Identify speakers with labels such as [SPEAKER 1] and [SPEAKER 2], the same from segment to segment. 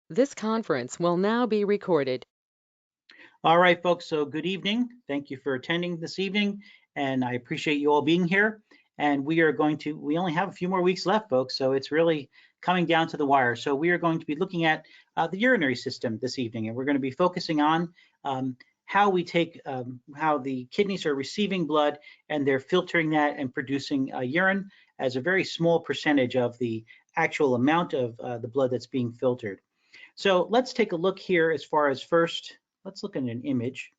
[SPEAKER 1] This conference will now be recorded.
[SPEAKER 2] All right, folks, so good evening. Thank you for attending this evening, and I appreciate you all being here. And we only have a few more weeks left, folks, so it's really coming down to the wire. So we are going to be looking at the urinary system this evening, and we're going to be focusing on how how the kidneys are receiving blood and they're filtering that and producing urine as a very small percentage of the actual amount of the blood that's being filtered. So let's take a look here as far as first, let's look at an image.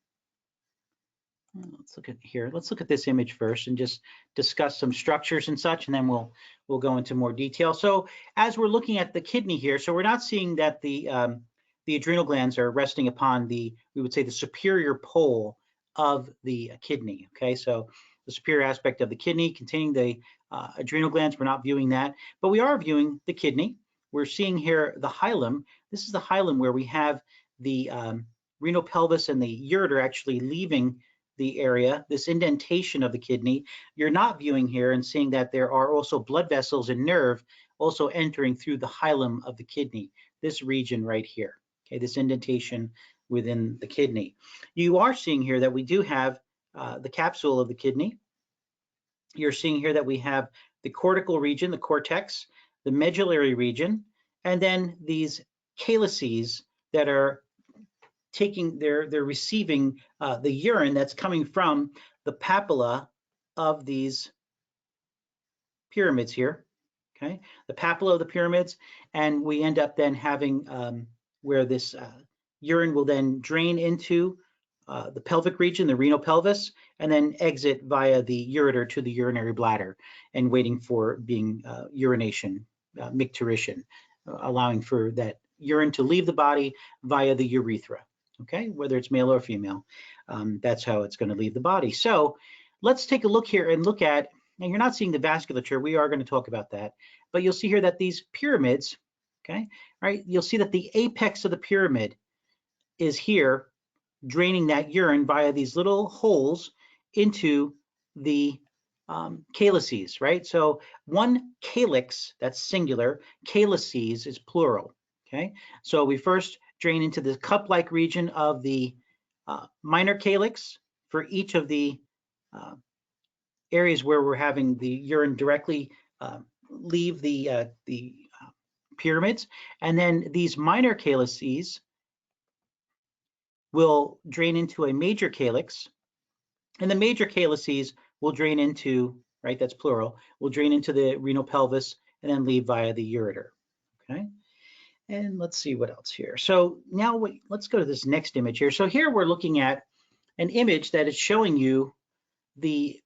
[SPEAKER 2] Let's look at here. Let's look at this image first and just discuss some structures and such, and then we'll go into more detail. So as we're looking at the kidney here, so we're not seeing that the adrenal glands are resting upon we would say the superior pole of the kidney. Okay, so the superior aspect of the kidney containing the adrenal glands, we're not viewing that, but we are viewing the kidney. We're seeing here the hilum. This is the hilum where we have the renal pelvis and the ureter actually leaving the area, this indentation of the kidney. You're not viewing here and seeing that there are also blood vessels and nerve also entering through the hilum of the kidney, this region right here, okay, this indentation within the kidney. You are seeing here that we do have the capsule of the kidney. You're seeing here that we have the cortical region, the cortex, the medullary region, and then these calyces that are they're receiving the urine that's coming from the papilla of these pyramids here, okay? The papilla of the pyramids, and we end up then having where this urine will then drain into the pelvic region, the renal pelvis, and then exit via the ureter to the urinary bladder and waiting for being urination, micturition, allowing for that urine to leave the body via the urethra. Okay, whether it's male or female, that's how it's going to leave the body. So let's take a look here and look at, now you're not seeing the vasculature, we are going to talk about that, but you'll see here that these pyramids, okay, right, you'll see that the apex of the pyramid is here draining that urine via these little holes into the calyces, right? So one calyx, that's singular, calyces is plural, okay? So we first drain into the cup-like region of the minor calyx for each of the areas where we're having the urine directly leave the pyramids. And then these minor calyces will drain into a major calyx, and the major calyces will drain into, right, that's plural, will drain into the renal pelvis and then leave via the ureter, okay? And let's see what else here. So now let's go to this next image here. So here we're looking at an image that is showing you the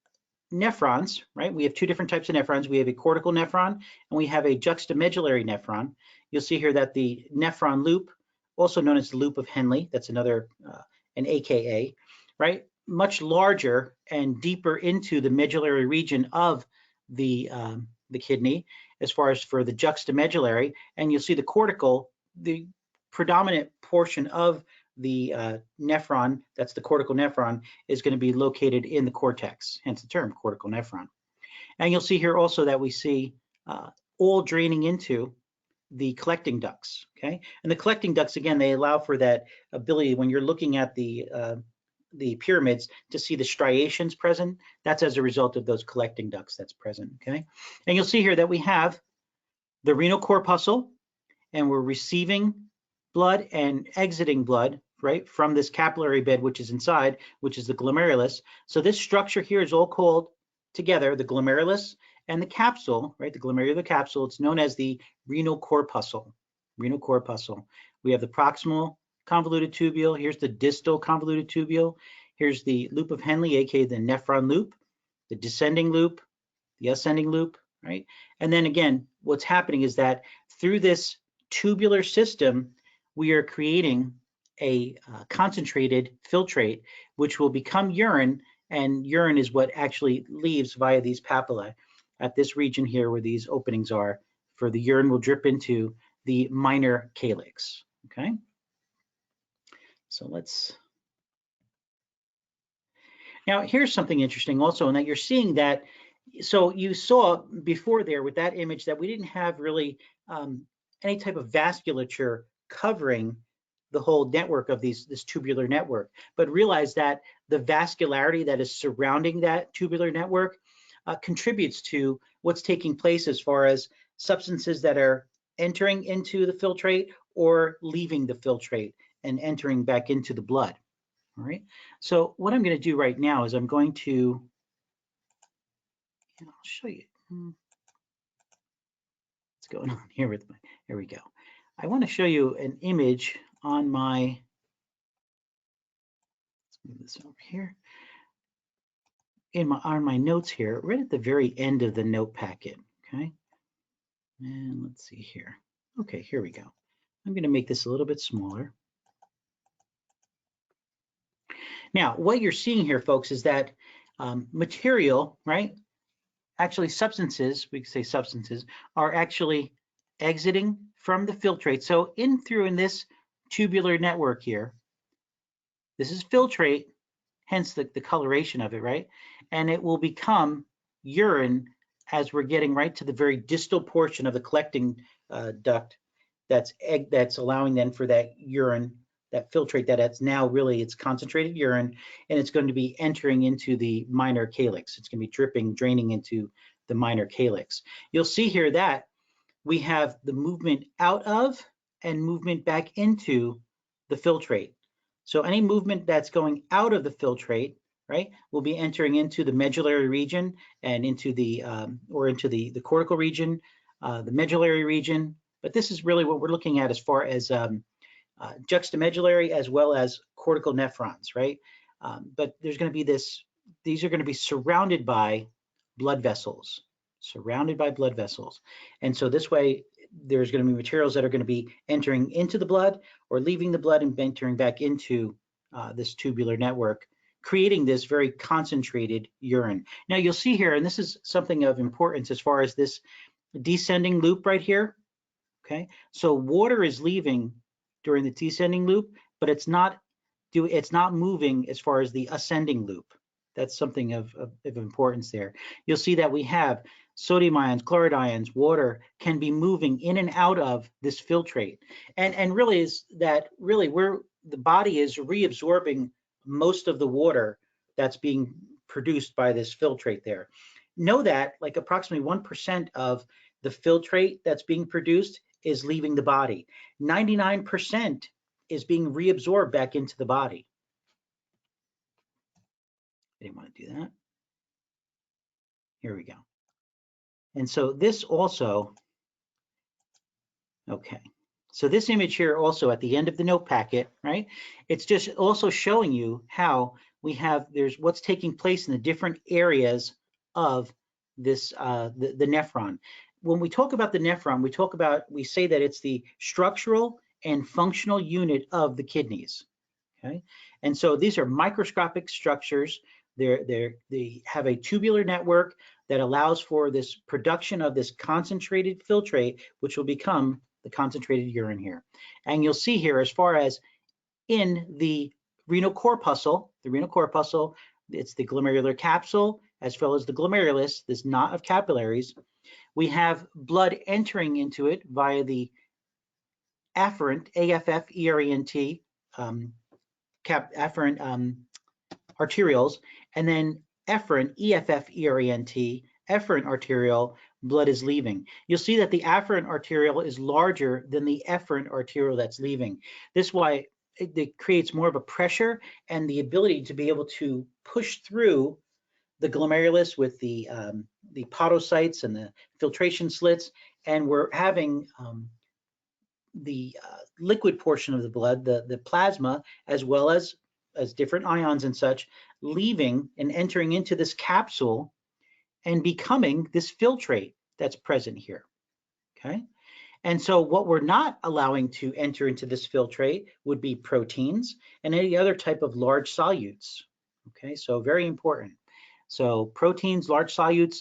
[SPEAKER 2] nephrons, right? We have two different types of nephrons. We have a cortical nephron and we have a juxtamedullary nephron. You'll see here that the nephron loop, also known as the loop of Henle, that's another, an AKA, right? Much larger and deeper into the medullary region of the kidney as far as for the juxtamedullary. And you'll see the cortical, the predominant portion of the nephron, that's the cortical nephron, is going to be located in the cortex, hence the term cortical nephron. And you'll see here also that we see all draining into the collecting ducts, okay? And the collecting ducts, again, they allow for that ability when you're looking at the pyramids to see the striations present. That's as a result of those collecting ducts that's present, okay? And you'll see here that we have the renal corpuscle, and we're receiving blood and exiting blood, right, from this capillary bed, which is inside, which is the glomerulus. So this structure here is all called together, the glomerulus and the capsule, right, the glomerular capsule. It's known as the renal corpuscle, renal corpuscle. We have the proximal convoluted tubule. Here's the distal convoluted tubule. Here's the loop of Henle, aka the nephron loop, the descending loop, the ascending loop, right? And then again, what's happening is that through this tubular system, we are creating a concentrated filtrate, which will become urine, and urine is what actually leaves via these papillae at this region here where these openings are, for the urine will drip into the minor calyx, okay? So now here's something interesting also, in that you're seeing that, so you saw before there with that image that we didn't have really any type of vasculature covering the whole network of this tubular network, but realize that the vascularity that is surrounding that tubular network contributes to what's taking place as far as substances that are entering into the filtrate or leaving the filtrate and entering back into the blood. All right. So what I'm going to do right now is I'm going to, I'll show you what's going on here with my, here we go. I want to show you an image on my, let's move this over here, on my notes here, right at the very end of the note packet. Okay. And let's see here. Okay, here we go. I'm going to make this a little bit smaller. Now, what you're seeing here, folks, is that material, right? Actually, substances, we could say substances, are actually exiting from the filtrate. So in this tubular network here, this is filtrate, hence the coloration of it, right? And it will become urine as we're getting right to the very distal portion of the collecting duct that's allowing then for that urine, that filtrate that's now really it's concentrated urine, and it's going to be entering into the minor calyx. It's going to be dripping, draining into the minor calyx. You'll see here that we have the movement out of and movement back into the filtrate. So any movement that's going out of the filtrate, right, will be entering into the medullary region and into the the cortical region, the medullary region. But this is really what we're looking at as far as juxtamedullary as well as cortical nephrons, right? But there's going to be these are going to be surrounded by blood vessels, And so this way, there's going to be materials that are going to be entering into the blood or leaving the blood and entering back into this tubular network, creating this very concentrated urine. Now you'll see here, and this is something of importance as far as this descending loop right here. Okay, so water is leaving during the descending loop, but it's not moving as far as the ascending loop. That's something of importance there. You'll see that we have sodium ions, chloride ions, water can be moving in and out of this filtrate. And really is that really where the body is reabsorbing most of the water that's being produced by this filtrate there. Know that like approximately 1% of the filtrate that's being produced is leaving the body. 99% is being reabsorbed back into the body. I didn't want to do that. Here we go. And so this also, okay. So this image here also at the end of the note packet, right? It's just also showing you how there's what's taking place in the different areas of this, the nephron. When we talk about the nephron, we say that it's the structural and functional unit of the kidneys, okay? And so these are microscopic structures. They have a tubular network that allows for this production of this concentrated filtrate, which will become the concentrated urine here. And you'll see here, as far as in the renal corpuscle, it's the glomerular capsule as well as the glomerulus, this knot of capillaries. We have blood entering into it via the afferent, A-F-F-E-R-E-N-T, afferent arterioles, and then efferent, E-F-F-E-R-E-N-T, efferent arteriole, blood is leaving. You'll see that the afferent arteriole is larger than the efferent arteriole that's leaving. This is why it creates more of a pressure and the ability to be able to push through the glomerulus with the podocytes and the filtration slits, and we're having the liquid portion of the blood, the plasma, as well as different ions and such, leaving and entering into this capsule and becoming this filtrate that's present here, okay? And so what we're not allowing to enter into this filtrate would be proteins and any other type of large solutes, okay? So very important. So proteins, large solutes,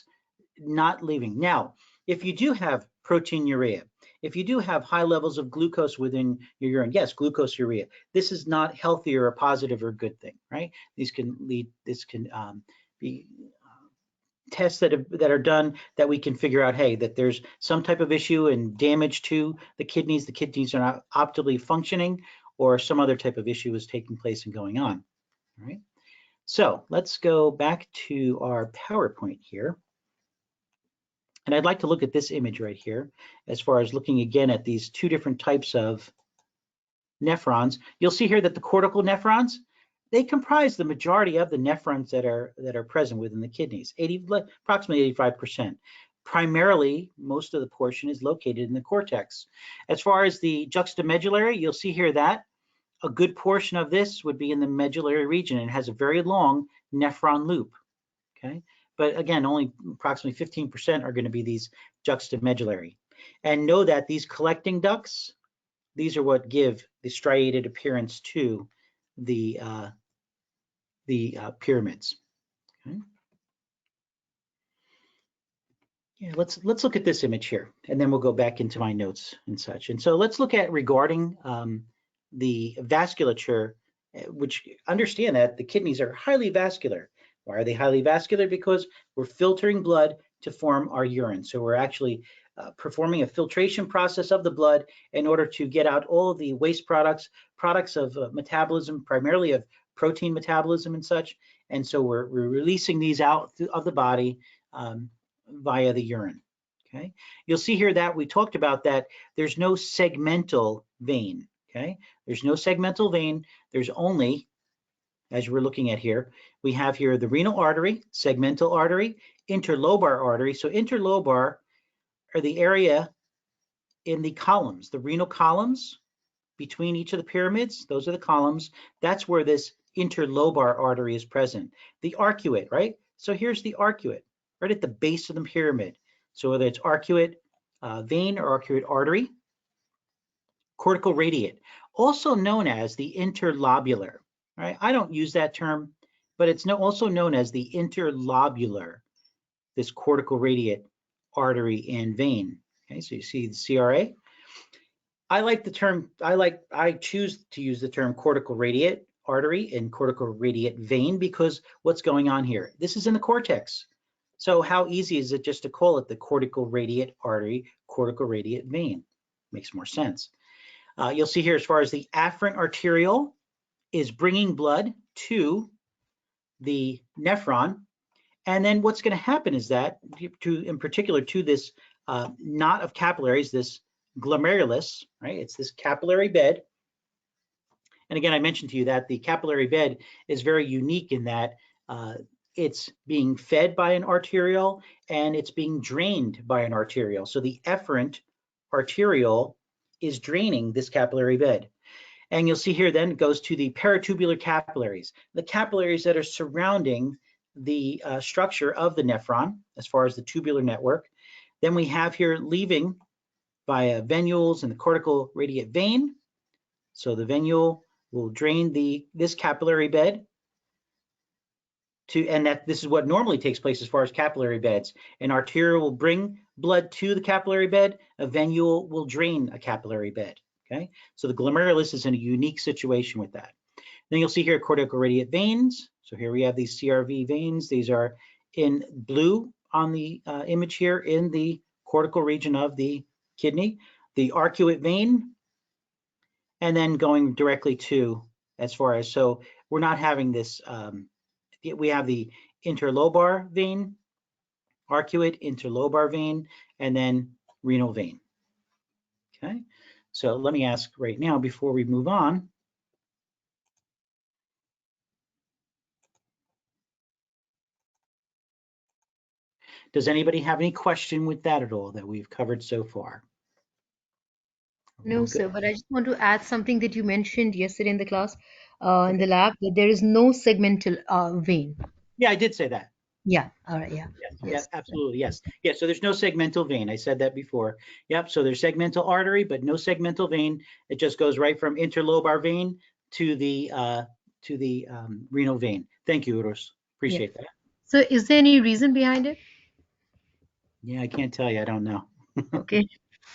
[SPEAKER 2] not leaving. Now, if you do have proteinuria, if you do have high levels of glucose within your urine, yes, glucoseuria, this is not healthy or a positive or good thing, right? This can be tests that are done that we can figure out, hey, that there's some type of issue and damage to the kidneys are not optimally functioning, or some other type of issue is taking place and going on. All right. So let's go back to our PowerPoint here. And I'd like to look at this image right here, as far as looking again at these two different types of nephrons. You'll see here that the cortical nephrons, they comprise the majority of the nephrons that are present within the kidneys, approximately 85%. Primarily, most of the portion is located in the cortex. As far as the juxtamedullary, you'll see here that a good portion of this would be in the medullary region and has a very long nephron loop. Okay, but again, only approximately 15% are going to be these juxtamedullary. And know that these collecting ducts, these are what give the striated appearance to the pyramids. Okay. Yeah, let's look at this image here, and then we'll go back into my notes and such. And so let's look at regarding the vasculature, which understand that the kidneys are highly vascular. Why are they highly vascular? Because we're filtering blood to form our urine. So we're actually performing a filtration process of the blood in order to get out all of the waste products of metabolism, primarily of protein metabolism and such. And so we're releasing these out of the body via the urine. Okay, you'll see here that we talked about that there's no segmental vein. Okay, there's no segmental vein. There's only, as we're looking at here, we have here the renal artery, segmental artery, interlobar artery. So interlobar are the area in the columns, the renal columns between each of the pyramids. Those are the columns. That's where this interlobar artery is present. The arcuate, right? So here's the arcuate, right at the base of the pyramid. So whether it's arcuate vein or arcuate artery, cortical radiate, also known as the interlobular, right? I don't use that term, but it's also known as the interlobular, this cortical radiate artery and vein. Okay, so you see the CRA. I choose to use the term cortical radiate artery and cortical radiate vein because what's going on here? This is in the cortex. So how easy is it just to call it the cortical radiate artery, cortical radiate vein? Makes more sense. You'll see here as far as the afferent arteriole is bringing blood to the nephron. And then what's going to happen is that, in particular to this knot of capillaries, this glomerulus, right? It's this capillary bed. And again, I mentioned to you that the capillary bed is very unique in that it's being fed by an arteriole and it's being drained by an arteriole. So the efferent arteriole is draining this capillary bed. And you'll see here then it goes to the paratubular capillaries, the capillaries that are surrounding the structure of the nephron as far as the tubular network. Then we have here leaving via venules and the cortical radiate vein. So the venule will drain this capillary bed and this is what normally takes place as far as capillary beds. An arteriole will bring blood to the capillary bed, a venule will drain a capillary bed. Okay, so the glomerulus is in a unique situation with that. Then you'll see here cortical radiate veins. So here we have these CRV veins. These are in blue on the image here in the cortical region of the kidney. The arcuate vein, and then going directly to as far as, so we're not having this, we have the interlobar vein, arcuate, interlobar vein, and then renal vein. Okay, so let me ask right now before we move on. Does anybody have any question with that at all that we've covered so far?
[SPEAKER 3] No, sir, but I just want to add something that you mentioned yesterday in the class, in the lab, that there is no segmental vein.
[SPEAKER 2] Yeah, I did say that.
[SPEAKER 3] Yeah, all right, yeah.
[SPEAKER 2] Yes,
[SPEAKER 3] Yes.
[SPEAKER 2] yeah, absolutely, yes. Yeah, so there's no segmental vein. I said that before. Yep, so there's segmental artery, but no segmental vein. It just goes right from interlobar vein to the renal vein. Thank you, Uros.
[SPEAKER 3] Yeah.
[SPEAKER 2] Appreciate that.
[SPEAKER 3] So is there any reason behind it?
[SPEAKER 2] Yeah, I can't tell you. I don't know.
[SPEAKER 3] Okay.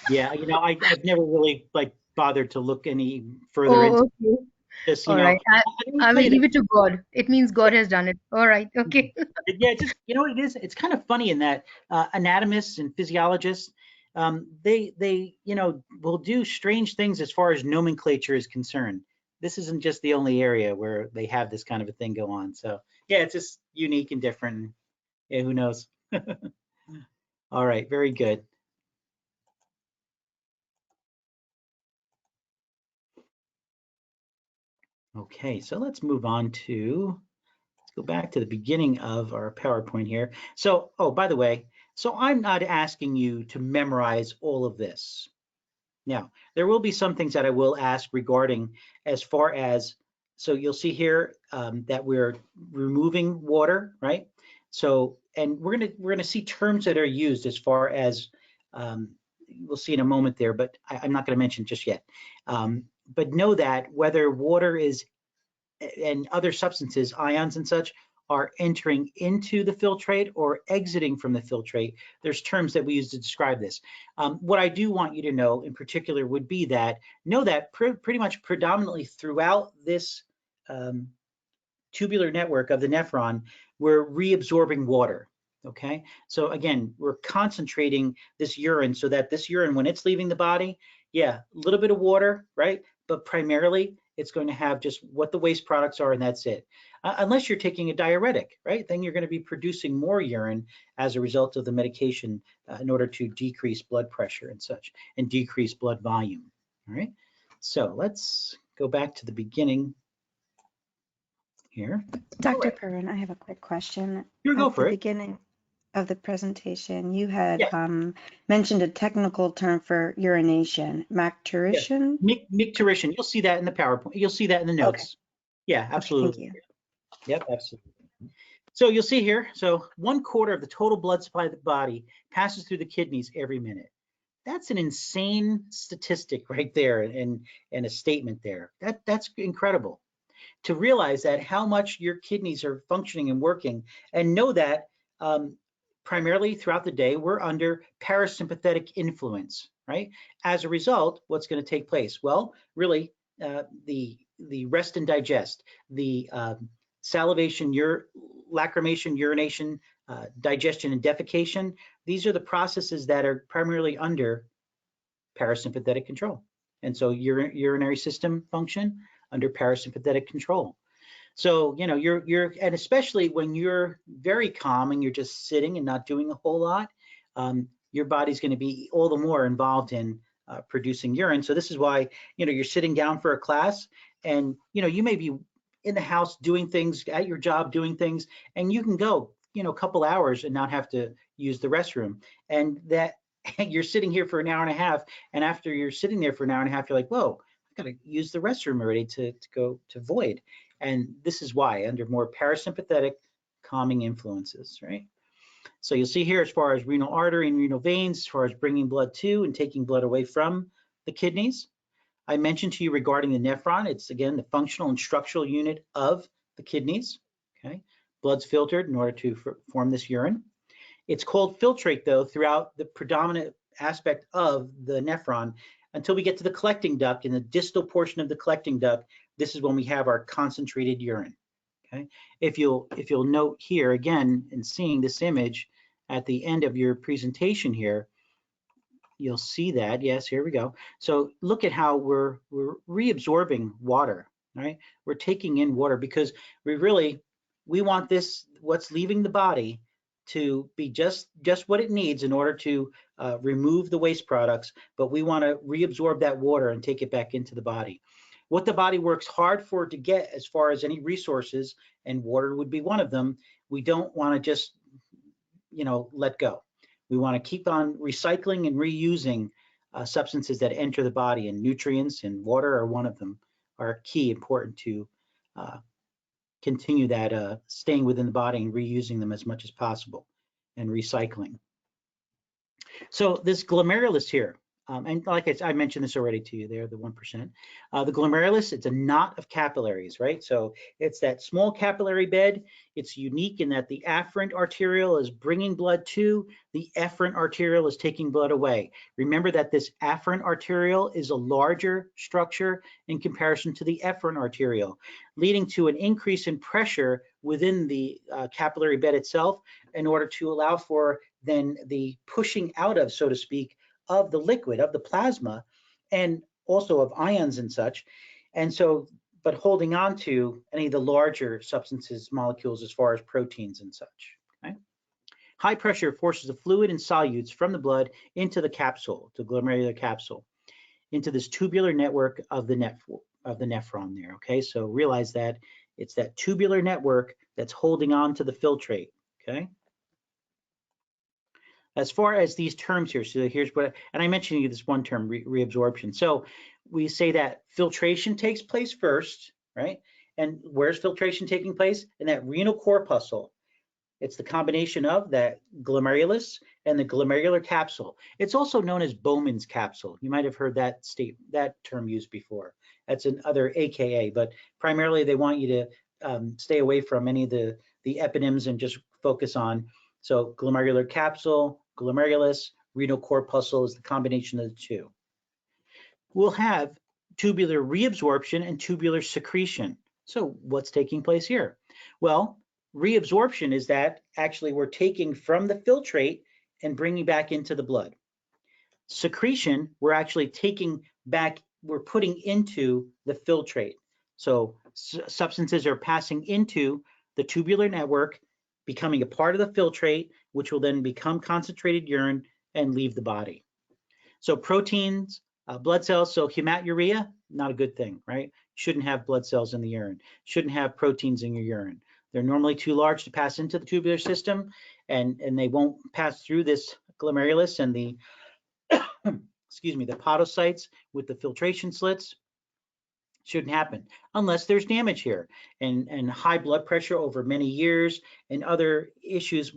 [SPEAKER 2] Yeah, I've never really bothered to look any further into.
[SPEAKER 3] Oh, okay.
[SPEAKER 2] Just,
[SPEAKER 3] All right.
[SPEAKER 2] I always
[SPEAKER 3] I
[SPEAKER 2] tell
[SPEAKER 3] will
[SPEAKER 2] you
[SPEAKER 3] leave
[SPEAKER 2] that.
[SPEAKER 3] it to God. It means God has done it. All right. Okay.
[SPEAKER 2] Yeah, it's just, you know what it is? It's kind of funny in that anatomists and physiologists, they, will do strange things as far as nomenclature is concerned. This isn't just the only area where they have this kind of a thing go on. So yeah, it's just unique and different. Yeah, who knows? All right, very good. Okay, so let's move on to, let's go back to the beginning of our PowerPoint here. So, oh, by the way, so I'm not asking you to memorize all of this. Now, there will be some things that I will ask regarding as far as, so you'll see here that we're removing water, right? So, and we're gonna see terms that are used as far as, we'll see in a moment there, but I'm not gonna mention just yet. But know that whether water is and other substances, ions and such, are entering into the filtrate or exiting from the filtrate. There's terms that we use to describe this. What I do want you to know in particular would be that, know that pretty much predominantly throughout this tubular network of the nephron, we're reabsorbing water. Okay, so again, we're concentrating this urine so that this urine, when it's leaving the body, yeah, a little bit of water, right? But primarily, it's going to have just what the waste products are, and that's it. Unless you're taking a diuretic, right? Then you're going to be producing more urine as a result of the medication in order to decrease blood pressure and such, and decrease blood volume. All right. So let's go back to the beginning here. All
[SPEAKER 4] Dr.
[SPEAKER 2] right.
[SPEAKER 4] Perrin, I have a quick question.
[SPEAKER 2] You go
[SPEAKER 4] At the
[SPEAKER 2] for it.
[SPEAKER 4] beginning of the presentation, you had
[SPEAKER 2] Yeah,
[SPEAKER 4] mentioned a technical term for urination,
[SPEAKER 2] yeah.
[SPEAKER 4] macturation.
[SPEAKER 2] Micturition. You'll see that in the PowerPoint. You'll see that in the
[SPEAKER 4] Okay,
[SPEAKER 2] notes. Yeah,
[SPEAKER 4] okay, thank
[SPEAKER 2] absolutely.
[SPEAKER 4] you.
[SPEAKER 2] Yep, absolutely. So you'll see here, so 1/4 of the total blood supply of the body passes through the kidneys every minute. That's an insane statistic right there and a statement there. That's incredible. To realize that how much your kidneys are functioning and working, and know that um, primarily throughout the day, we're under parasympathetic influence, right? As a result, what's going to take place? Well, really, the rest and digest, the salivation, lacrimation, urination, digestion, and defecation, these are the processes that are primarily under parasympathetic control. And so urinary system function under parasympathetic control. So, and especially when you're very calm and you're just sitting and not doing a whole lot, your body's going to be all the more involved in producing urine. So this is why, you're sitting down for a class and, you may be in the house doing things at your job, doing things, and you can go, a couple hours and not have to use the restroom. And that you're sitting here for an hour and a half. And after you're sitting there for an hour and a half, you're like, whoa, I got to use the restroom already to go to void. And this is why, under more parasympathetic calming influences, right? So you'll see here as far as renal artery and renal veins, as far as bringing blood to and taking blood away from the kidneys. I mentioned to you regarding the nephron, it's again the functional and structural unit of the kidneys, okay? Blood's filtered in order to form this urine. It's called filtrate though throughout the predominant aspect of the nephron until we get to the collecting duct. In the distal portion of the collecting duct, this is when we have our concentrated urine. Okay. If you'll note here again in seeing this image at the end of your presentation here, you'll see that. Yes, here we go. So look at how we're reabsorbing water, right? We're taking in water because we want this, what's leaving the body, to be just what it needs in order to remove the waste products, but we want to reabsorb that water and take it back into the body. What the body works hard for to get as far as any resources, and water would be one of them, we don't want to just let go. We want to keep on recycling and reusing substances that enter the body, and nutrients and water are one of them, are key important to continue that staying within the body and reusing them as much as possible and recycling. So this glomerulus here, And like I mentioned this already to you there, the 1%. The glomerulus, it's a knot of capillaries, right? So it's that small capillary bed. It's unique in that the afferent arteriole is bringing blood to, the efferent arteriole is taking blood away. Remember that this afferent arteriole is a larger structure in comparison to the efferent arteriole, leading to an increase in pressure within the capillary bed itself in order to allow for then the pushing out of, so to speak, of the liquid, of the plasma, and also of ions and such. And so, but holding on to any of the larger substances, molecules, as far as proteins and such. Okay? High pressure forces the fluid and solutes from the blood into the capsule, the glomerular capsule, into this tubular network of the nephron there. Okay, so realize that it's that tubular network that's holding on to the filtrate. Okay. As far as these terms here, so here's what, and I mentioned you this one term, reabsorption. So we say that filtration takes place first, right? And where's filtration taking place? In that renal corpuscle. It's the combination of that glomerulus and the glomerular capsule. It's also known as Bowman's capsule. You might have heard that term used before. That's another AKA, but primarily they want you to stay away from any of the eponyms and just focus on. So glomerular capsule, glomerulus, renal corpuscle is the combination of the two. We'll have tubular reabsorption and tubular secretion. So what's taking place here? Well, reabsorption is that actually we're taking from the filtrate and bringing back into the blood. Secretion, we're actually taking back, we're putting into the filtrate. So substances are passing into the tubular network, becoming a part of the filtrate, which will then become concentrated urine and leave the body. So proteins, blood cells, so hematuria, not a good thing, right? Shouldn't have blood cells in the urine, shouldn't have proteins in your urine. They're normally too large to pass into the tubular system, and they won't pass through this glomerulus and the, excuse me, the podocytes with the filtration slits. Shouldn't happen unless there's damage here, and high blood pressure over many years and other issues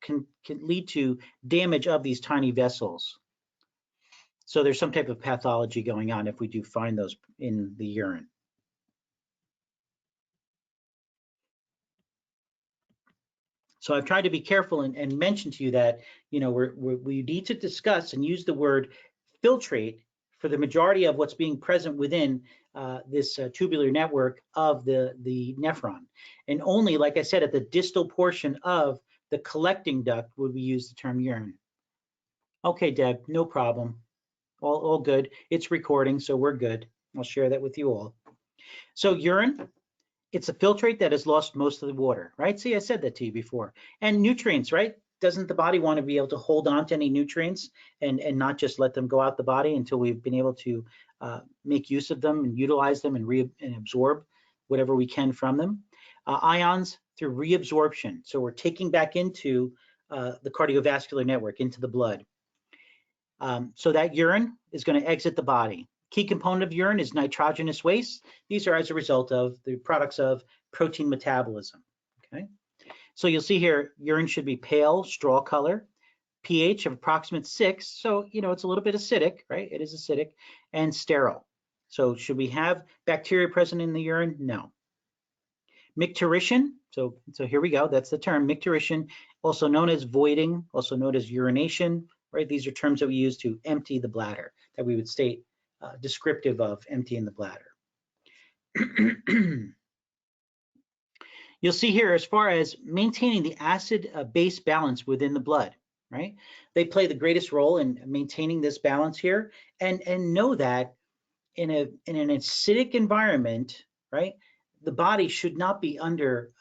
[SPEAKER 2] can lead to damage of these tiny vessels. So there's some type of pathology going on if we do find those in the urine. So I've tried to be careful and mention to you that, you know, we need to discuss and use the word filtrate for the majority of what's being present within this tubular network of the nephron. And only, like I said, at the distal portion of the collecting duct would we use the term urine. Okay, Deb, no problem. All good. It's recording, so we're good. I'll share that with you all. So urine, it's a filtrate that has lost most of the water, right? See, I said that to you before. And nutrients, right? Doesn't the body want to be able to hold on to any nutrients and not just let them go out the body until we've been able to make use of them and utilize them and absorb whatever we can from them? Ions through reabsorption. So we're taking back into the cardiovascular network, into the blood. So that urine is going to exit the body. Key component of urine is nitrogenous waste. These are as a result of the products of protein metabolism. Okay. So you'll see here, urine should be pale, straw color, pH of approximate 6. So, you know, it's a little bit acidic, right? It is acidic, and sterile. So should we have bacteria present in the urine? No. Micturition, so here we go. That's the term, micturition, also known as voiding, also known as urination, right? These are terms that we use to empty the bladder, that we would state descriptive of emptying the bladder. You'll see here, as far as maintaining the acid-base balance within the blood, right? They play the greatest role in maintaining this balance here, and know that in an acidic environment, right, the body should not be under,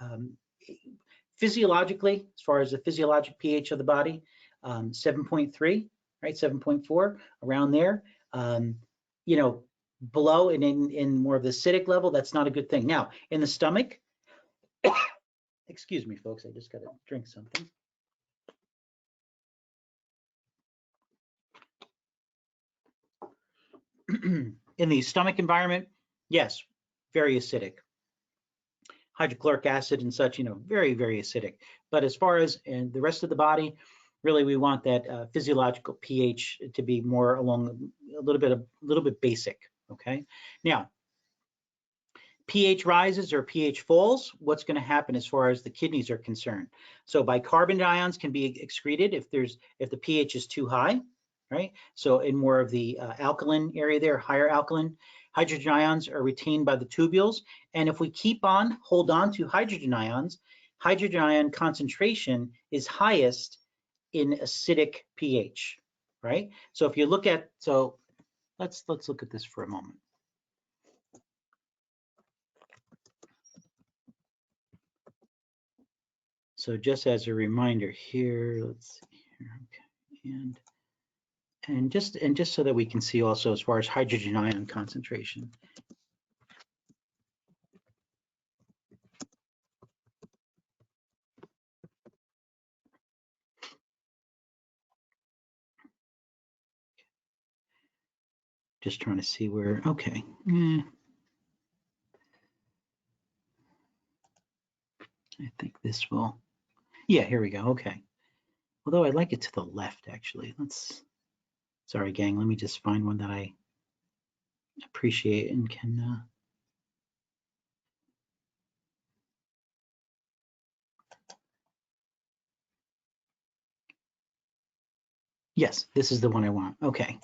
[SPEAKER 2] physiologically, as far as the physiologic pH of the body, 7.3, right, 7.4, around there. You know, below and in more of the acidic level, that's not a good thing. Now, in the stomach, excuse me, folks, I just got to drink something. In the stomach environment, yes, very acidic. Hydrochloric acid and such, you know, very, very acidic. But as far as in the rest of the body, really we want that physiological pH to be more along a little bit basic. Okay. Now, pH rises or pH falls, what's going to happen as far as the kidneys are concerned? So bicarbonate ions can be excreted if the pH is too high, right? So in more of the alkaline area there, higher alkaline, hydrogen ions are retained by the tubules. And if we hold on to hydrogen ions, hydrogen ion concentration is highest in acidic pH, right? So if you look at, let's look at this for a moment. So just as a reminder here, let's see here, okay, and just so that we can see also as far as hydrogen ion concentration. Just trying to see where, okay. I think this will, yeah, here we go, okay. Although I'd like it to the left, actually. Sorry, gang, let me just find one that I appreciate and can, yes, this is the one I want, okay.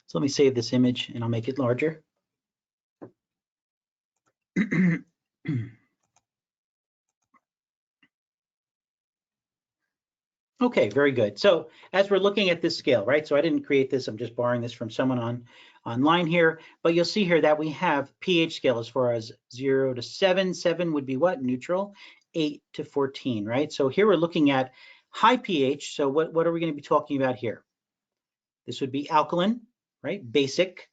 [SPEAKER 2] So let me save this image and I'll make it larger. Okay, very good. So as we're looking at this scale, right? So I didn't create this, I'm just borrowing this from someone online here, but you'll see here that we have pH scale as far as 0 to 7. 7 would be what? Neutral. 8 to 14, right? So here we're looking at high pH. So what are we going to be talking about here? This would be alkaline, right? Basic.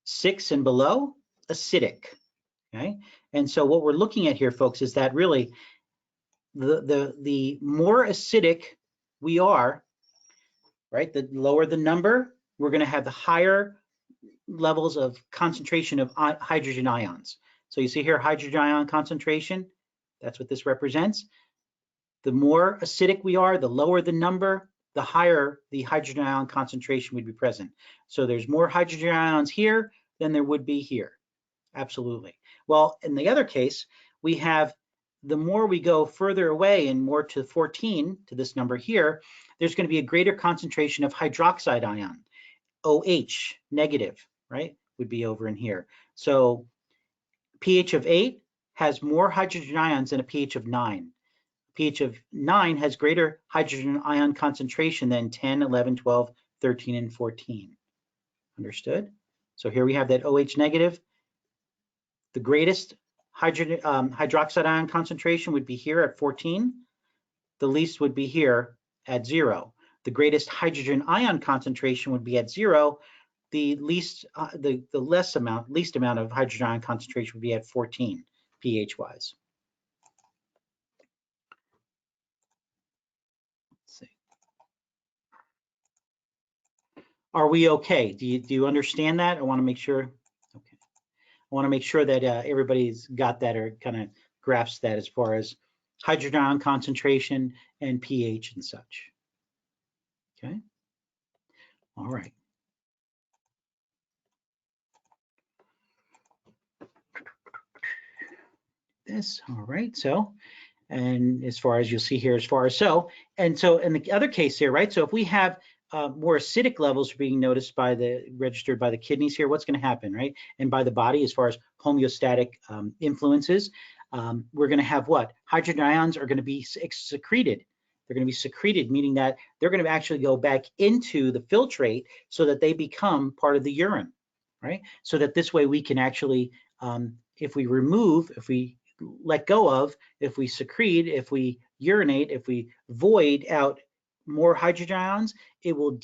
[SPEAKER 2] 6 and below, acidic, okay? And so what we're looking at here, folks, is that really the more acidic we are, right, the lower the number, we're going to have the higher levels of concentration of hydrogen ions. So you see here, hydrogen ion concentration, that's what this represents. The more acidic we are, the lower the number, the higher the hydrogen ion concentration would be present. So there's more hydrogen ions here than there would be here. Absolutely. Well, in the other case, we have the more we go further away and more to 14, to this number here, there's going to be a greater concentration of hydroxide ion, OH negative, right, would be over in here. So pH of 8 has more hydrogen ions than a pH of 9. pH of 9 has greater hydrogen ion concentration than 10, 11, 12, 13, and 14. Understood? So here we have that OH negative. The greatest hydroxide ion concentration would be here at 14. The least would be here at 0. The greatest hydrogen ion concentration would be at 0. The least amount of hydrogen ion concentration would be at 14 pH wise. Let's see. Are we okay? Do you understand that? I want to make sure. Okay. I want to make sure that everybody's got that or kind of grasps that as far as hydrogen ion concentration and pH and such. Okay. All right. This, all right, so, and as far as you'll see here, as far as so, and so in the other case here, right, so if we have more acidic levels being noticed registered by the kidneys here, what's going to happen, right, and by the body as far as homeostatic influences, we're going to have what? Hydrogen ions are going to be secreted. They're going to be secreted, meaning that they're going to actually go back into the filtrate so that they become part of the urine, right, so that this way we can actually, if we let go of, if we secrete, if we urinate, if we void out more hydrogen ions, it will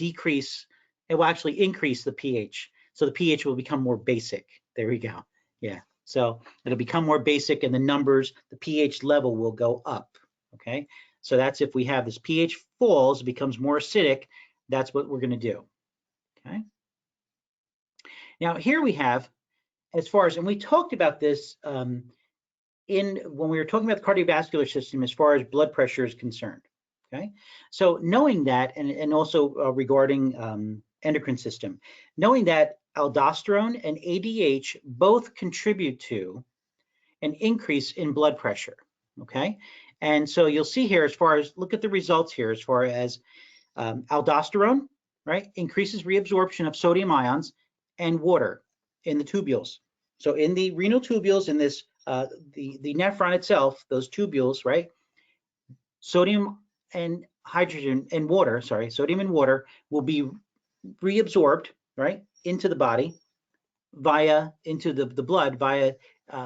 [SPEAKER 2] actually increase the pH. So the pH will become more basic. There we go. Yeah. So it'll become more basic and the pH level will go up. Okay. So that's if we have this pH falls, it becomes more acidic, that's what we're going to do. Okay. Now here we have, as far as, and we talked about this when we were talking about the cardiovascular system as far as blood pressure is concerned, Okay, so knowing that, and also regarding endocrine system, knowing that aldosterone and ADH both contribute to an increase in blood pressure. Okay, and so you'll see here, as far as look at the results here, as far as aldosterone, right, increases reabsorption of sodium ions and water in the tubules. So in the renal tubules, in this the nephron itself, those tubules, right, sodium and hydrogen and water, sorry, sodium and water will be reabsorbed, right, into the body into the blood via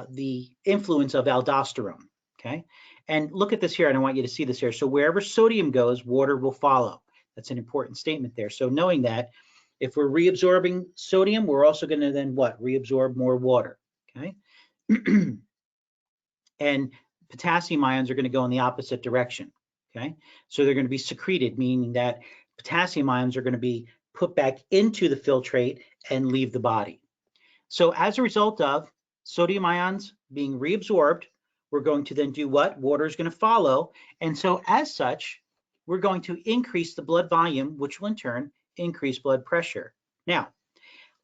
[SPEAKER 2] the influence of aldosterone. Okay, and look at this here, and I want you to see this here. So wherever sodium goes, water will follow. That's an important statement there. So knowing that, if we're reabsorbing sodium, we're also going to then what? Reabsorb more water. Okay, and potassium ions are going to go in the opposite direction. Okay, so they're going to be secreted, meaning that potassium ions are going to be put back into the filtrate and leave the body. So as a result of sodium ions being reabsorbed, we're going to then do what? Water is going to follow. And so as such, we're going to increase the blood volume, which will in turn increase blood pressure. Now,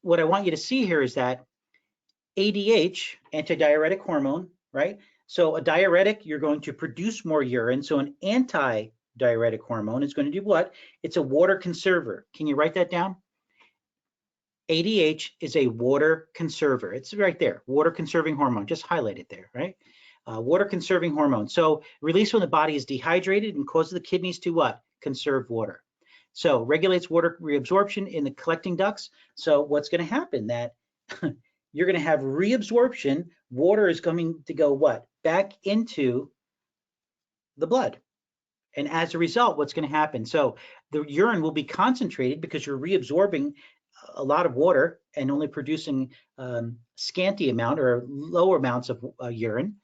[SPEAKER 2] what I want you to see here is that ADH, antidiuretic hormone, right? So a diuretic, you're going to produce more urine. So an antidiuretic hormone is going to do what? It's a water conserver. Can you write that down? ADH is a water conserver. It's right there, water conserving hormone. Just highlight it there, right? Water conserving hormone. So released when the body is dehydrated and causes the kidneys to what? Conserve water. So regulates water reabsorption in the collecting ducts. So what's going to happen? That you're going to have reabsorption. Water is going to go what? Back into the blood. And as a result, what's going to happen? So the urine will be concentrated because you're reabsorbing a lot of water and only producing scanty amount or lower amounts of urine.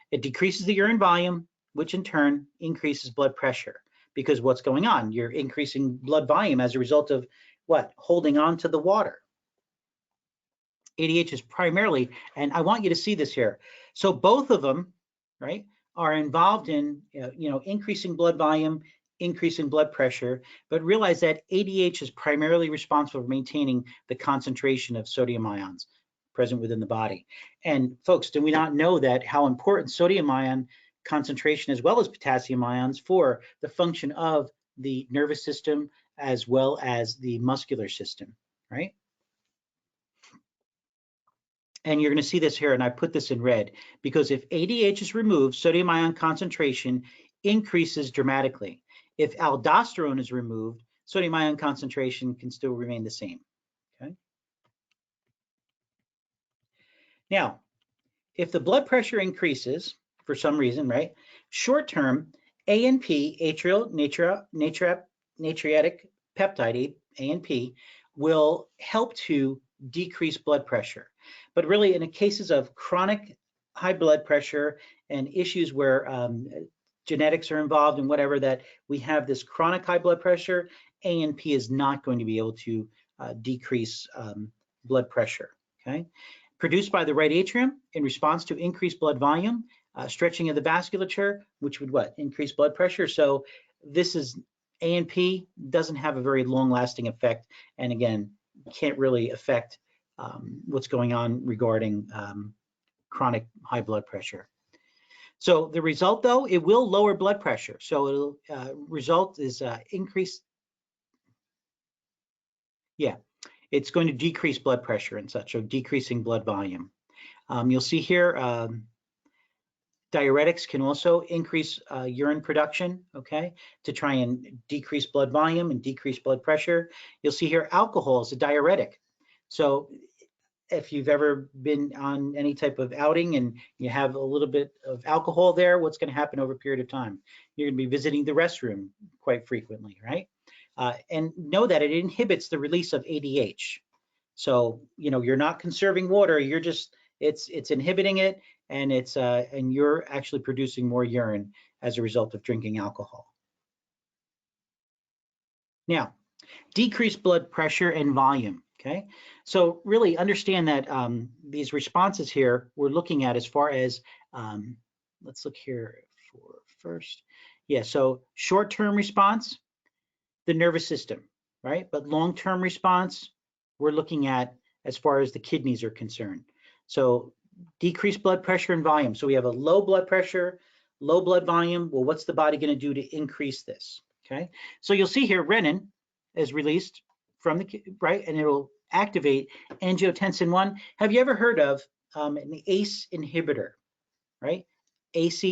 [SPEAKER 2] It decreases the urine volume, which in turn increases blood pressure, because what's going on? You're increasing blood volume as a result of what? Holding on to the water. ADH is primarily, and I want you to see this here. So both of them, right, are involved in increasing blood volume, increasing blood pressure, but realize that ADH is primarily responsible for maintaining the concentration of sodium ions present within the body. And folks, do we not know that how important sodium ion concentration as well as potassium ions for the function of the nervous system as well as the muscular system, right? And you're going to see this here, and I put this in red, because if ADH is removed, sodium ion concentration increases dramatically. If aldosterone is removed, sodium ion concentration can still remain the same. Okay. Now, if the blood pressure increases for some reason, right, short term, ANP, atrial natriuretic peptide, ANP, will help to decrease blood pressure. But really, in the cases of chronic high blood pressure and issues where genetics are involved and whatever, that we have this chronic high blood pressure, ANP is not going to be able to decrease blood pressure. Okay. Produced by the right atrium in response to increased blood volume, stretching of the vasculature, which would what? Increase blood pressure. So this is ANP, doesn't have a very long-lasting effect, and again, can't really affect what's going on regarding chronic high blood pressure. So the result, though, it will lower blood pressure. So it'll result is increased. Yeah, it's going to decrease blood pressure and such, so decreasing blood volume. You'll see here, diuretics can also increase urine production, okay, to try and decrease blood volume and decrease blood pressure. You'll see here alcohol is a diuretic. So if you've ever been on any type of outing and you have a little bit of alcohol there, what's going to happen over a period of time? You're going to be visiting the restroom quite frequently, right? And know that it inhibits the release of ADH. So, you're not conserving water, you're just, it's inhibiting it, and and you're actually producing more urine as a result of drinking alcohol. Now, decreased blood pressure and volume, okay? So really understand that these responses here we're looking at as far as, let's look here for first. Yeah, so short-term response, the nervous system, right? But long-term response, we're looking at as far as the kidneys are concerned. So decreased blood pressure and volume. So we have a low blood pressure, low blood volume. Well, what's the body going to do to increase this? Okay, so you'll see here renin is released from the, right, and it will activate angiotensin 1. Have you ever heard of an ACE inhibitor, right? ACE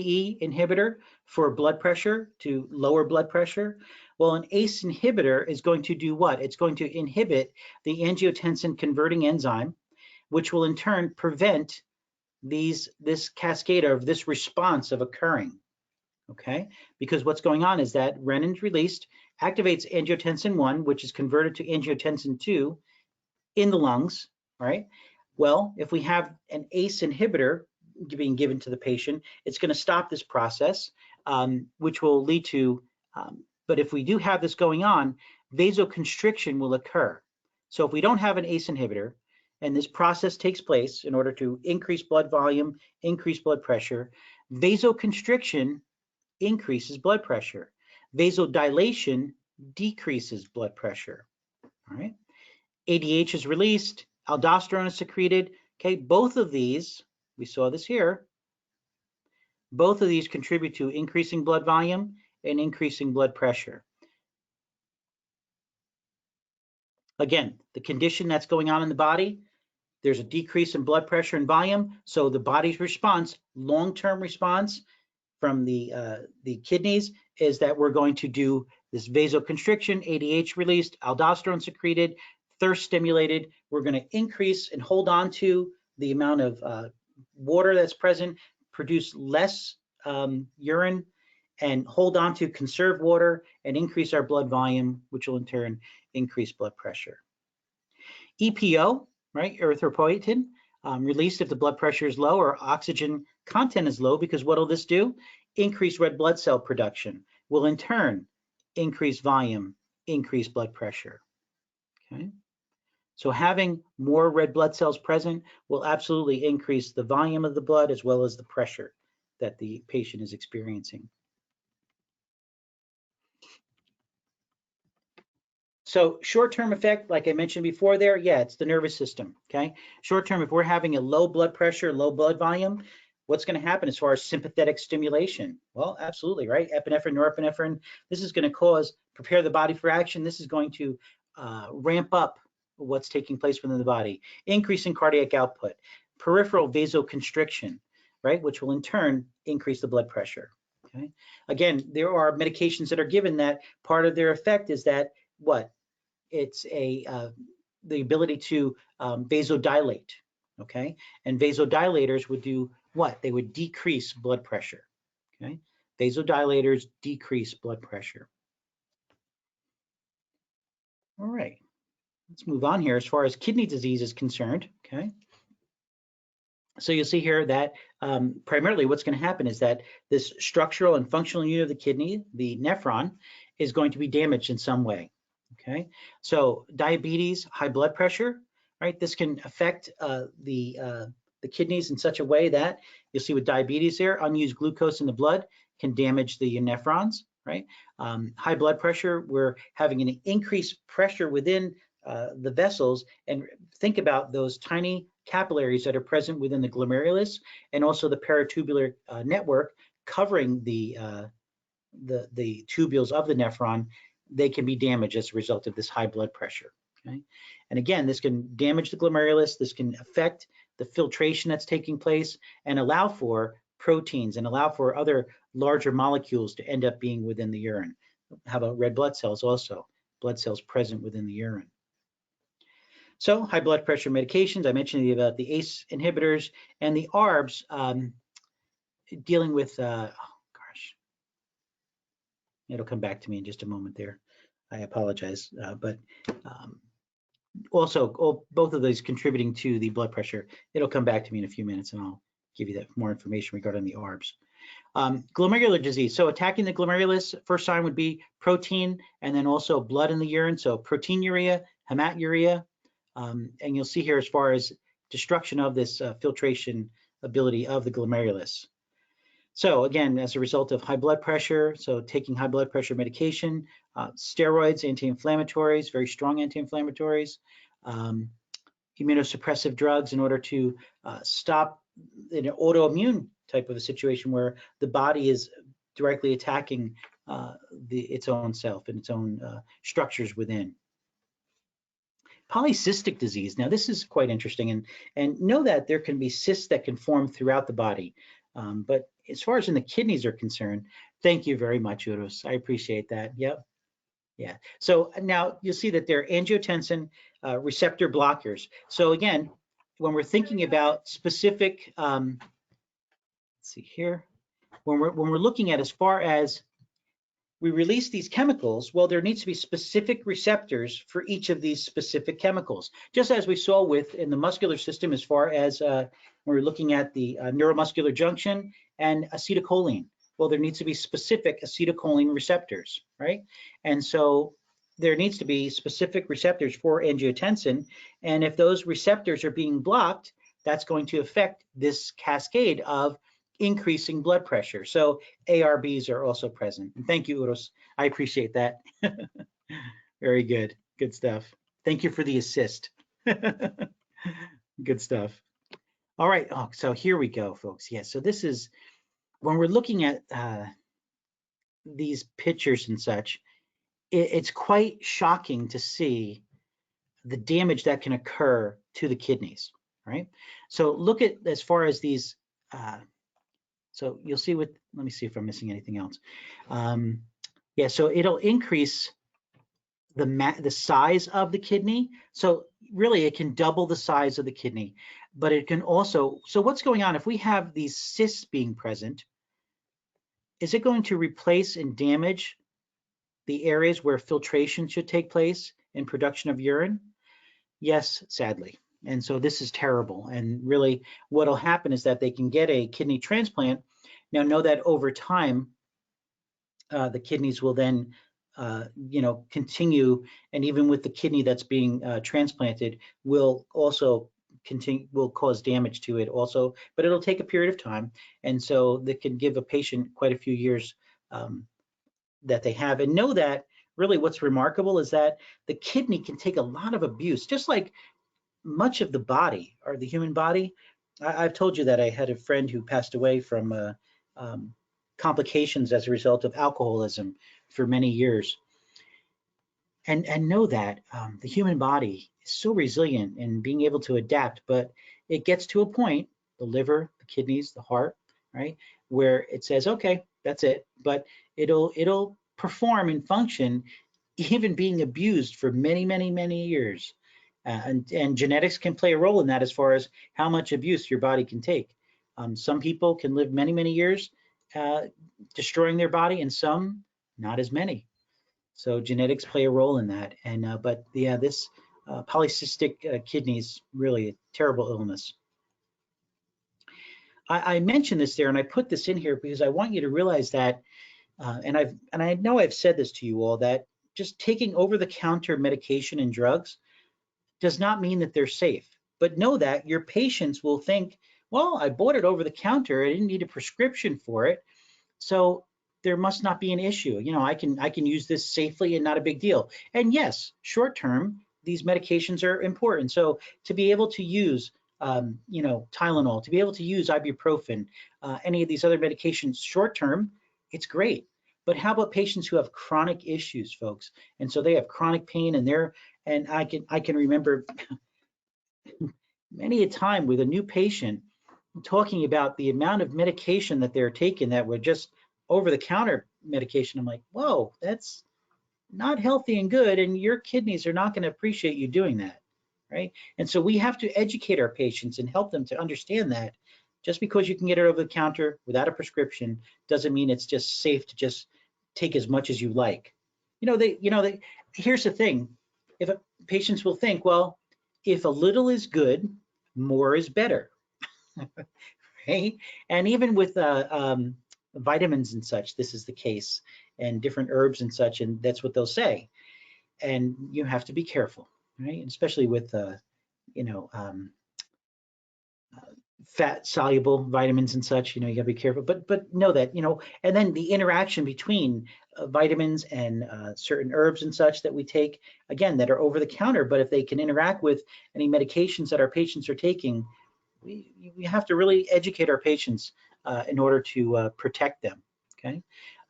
[SPEAKER 2] inhibitor for blood pressure, to lower blood pressure. Well, an ACE inhibitor is going to do what? It's going to inhibit the angiotensin converting enzyme, which will in turn prevent this cascade of this response of occurring. Okay, because what's going on is that renin released, activates angiotensin 1, which is converted to angiotensin 2 in the lungs, right? Well, if we have an ACE inhibitor being given to the patient, it's going to stop this process, which will lead to, but if we do have this going on, vasoconstriction will occur. So if we don't have an ACE inhibitor, and this process takes place in order to increase blood volume, increase blood pressure, vasoconstriction increases blood pressure. Vasodilation decreases blood pressure, all right? ADH is released, aldosterone is secreted. Okay, both of these, we saw this here, both of these contribute to increasing blood volume and increasing blood pressure. Again, the condition that's going on in the body, there's a decrease in blood pressure and volume, so the body's response, long-term response from the kidneys is that we're going to do this vasoconstriction, ADH released, aldosterone secreted, thirst stimulated. We're going to increase and hold on to the amount of water that's present, produce less urine, and hold on to conserve water and increase our blood volume, which will in turn increase blood pressure. EPO, right, erythropoietin, released if the blood pressure is low or oxygen content is low, because what will this do? Increase red blood cell production, will in turn increase volume, increase blood pressure. Okay, so having more red blood cells present will absolutely increase the volume of the blood as well as the pressure that the patient is experiencing. So short-term effect, like I mentioned before there, yeah, it's the nervous system, okay? Short-term, if we're having a low blood pressure, low blood volume, what's going to happen as far as sympathetic stimulation? Well, absolutely, right? Epinephrine, norepinephrine, this is going to prepare the body for action. This is going to ramp up what's taking place within the body, increase in cardiac output, peripheral vasoconstriction, right? Which will in turn increase the blood pressure, okay? Again, there are medications that are given that part of their effect is that what? It's the ability to vasodilate, okay? And vasodilators would do what? They would decrease blood pressure, okay? Vasodilators decrease blood pressure. All right, let's move on here as far as kidney disease is concerned, okay? So you'll see here that primarily what's going to happen is that this structural and functional unit of the kidney, the nephron, is going to be damaged in some way. Okay, so diabetes, high blood pressure, right? This can affect the kidneys in such a way that you'll see with diabetes there, unused glucose in the blood can damage the nephrons, right? High blood pressure, we're having an increased pressure within the vessels, and think about those tiny capillaries that are present within the glomerulus and also the peritubular network covering the tubules of the nephron. They can be damaged as a result of this high blood pressure, okay? And again, this can damage the glomerulus, this can affect the filtration that's taking place and allow for proteins and allow for other larger molecules to end up being within the urine. How about red blood cells also? Blood cells present within the urine. So high blood pressure medications, I mentioned about the ACE inhibitors and the ARBs dealing with, it'll come back to me in just a moment there. I apologize, but also both of those contributing to the blood pressure. It'll come back to me in a few minutes and I'll give you that more information regarding the ARBs. Glomerular disease. So attacking the glomerulus, first sign would be protein and then also blood in the urine. So proteinuria, hematuria, and you'll see here as far as destruction of this filtration ability of the glomerulus. So again, as a result of high blood pressure, so taking high blood pressure medication, steroids, anti-inflammatories, very strong anti-inflammatories, um, immunosuppressive drugs in order to stop an autoimmune type of a situation where the body is directly attacking its own self and its own structures within. Polycystic disease. Now, this is quite interesting, and know that there can be cysts that can form throughout the body. But as far as in the kidneys are concerned, thank you very much, Uros. I appreciate that. Yep. Yeah. So now you'll see that they're angiotensin receptor blockers. So again, when we're thinking about specific, let's see here, when we're looking at as far as we release these chemicals, well, there needs to be specific receptors for each of these specific chemicals, just as we saw with in the muscular system as far as when we're looking at the neuromuscular junction and acetylcholine. Well, there needs to be specific acetylcholine receptors, right? And so there needs to be specific receptors for angiotensin, and if those receptors are being blocked, that's going to affect this cascade of increasing blood pressure. So ARBs are also present. And thank you, Uros. I appreciate that. Very good. Good stuff. Thank you for the assist. Good stuff. All right. Oh, so here we go, folks. Yeah. So this is when we're looking at these pictures and such, it's quite shocking to see the damage that can occur to the kidneys, right? So look at as far as these so you'll see let me see if I'm missing anything else. Yeah, so it'll increase the size of the kidney. So really it can double the size of the kidney, but it can also, so what's going on if we have these cysts being present, is it going to replace and damage the areas where filtration should take place in production of urine? Yes, sadly. And so this is terrible. And really what'll happen is that they can get a kidney transplant. Now know that over time, the kidneys will then, continue, and even with the kidney that's being transplanted, will also continue, will cause damage to it also, but it'll take a period of time. And so that can give a patient quite a few years that they have. And know that really what's remarkable is that the kidney can take a lot of abuse, just like much of the body or the human body. I've told you that I had a friend who passed away from complications as a result of alcoholism for many years. And know that the human body is so resilient in being able to adapt, but it gets to a point, the liver, the kidneys, the heart, right, where it says, okay, that's it, but it'll perform and function even being abused for many, many, many years. And genetics can play a role in that as far as how much abuse your body can take. Some people can live many, many years destroying their body, and some not as many. So genetics play a role in that. And but yeah, this polycystic kidneys really a terrible illness. I mentioned this there, and I put this in here because I want you to realize that, and I know I've said this to you all, that just taking over-the-counter medication and drugs does not mean that they're safe. But know that your patients will think, well, I bought it over the counter, I didn't need a prescription for it, so there must not be an issue. You know, I can use this safely and not a big deal. And yes, short term, these medications are important. So to be able to use Tylenol, to be able to use ibuprofen, any of these other medications short term, it's great. But how about patients who have chronic issues, folks? And so they have chronic pain, and I can remember many a time with a new patient talking about the amount of medication that they're taking that were just over-the-counter medication. I'm like, whoa, that's not healthy and good, and your kidneys are not going to appreciate you doing that, right? And so we have to educate our patients and help them to understand that just because you can get it over the counter without a prescription doesn't mean it's just safe to just take as much as you like. Here's the thing: if patients will think, well, if a little is good, more is better. Right? And even with vitamins and such, this is the case, and different herbs and such, and that's what they'll say. And you have to be careful, right? Especially with fat soluble vitamins and such, you know, you gotta be careful, but know that, you know, and then the interaction between vitamins and certain herbs and such that we take, again, that are over the counter, but if they can interact with any medications that our patients are taking, we have to really educate our patients in order to protect them, okay?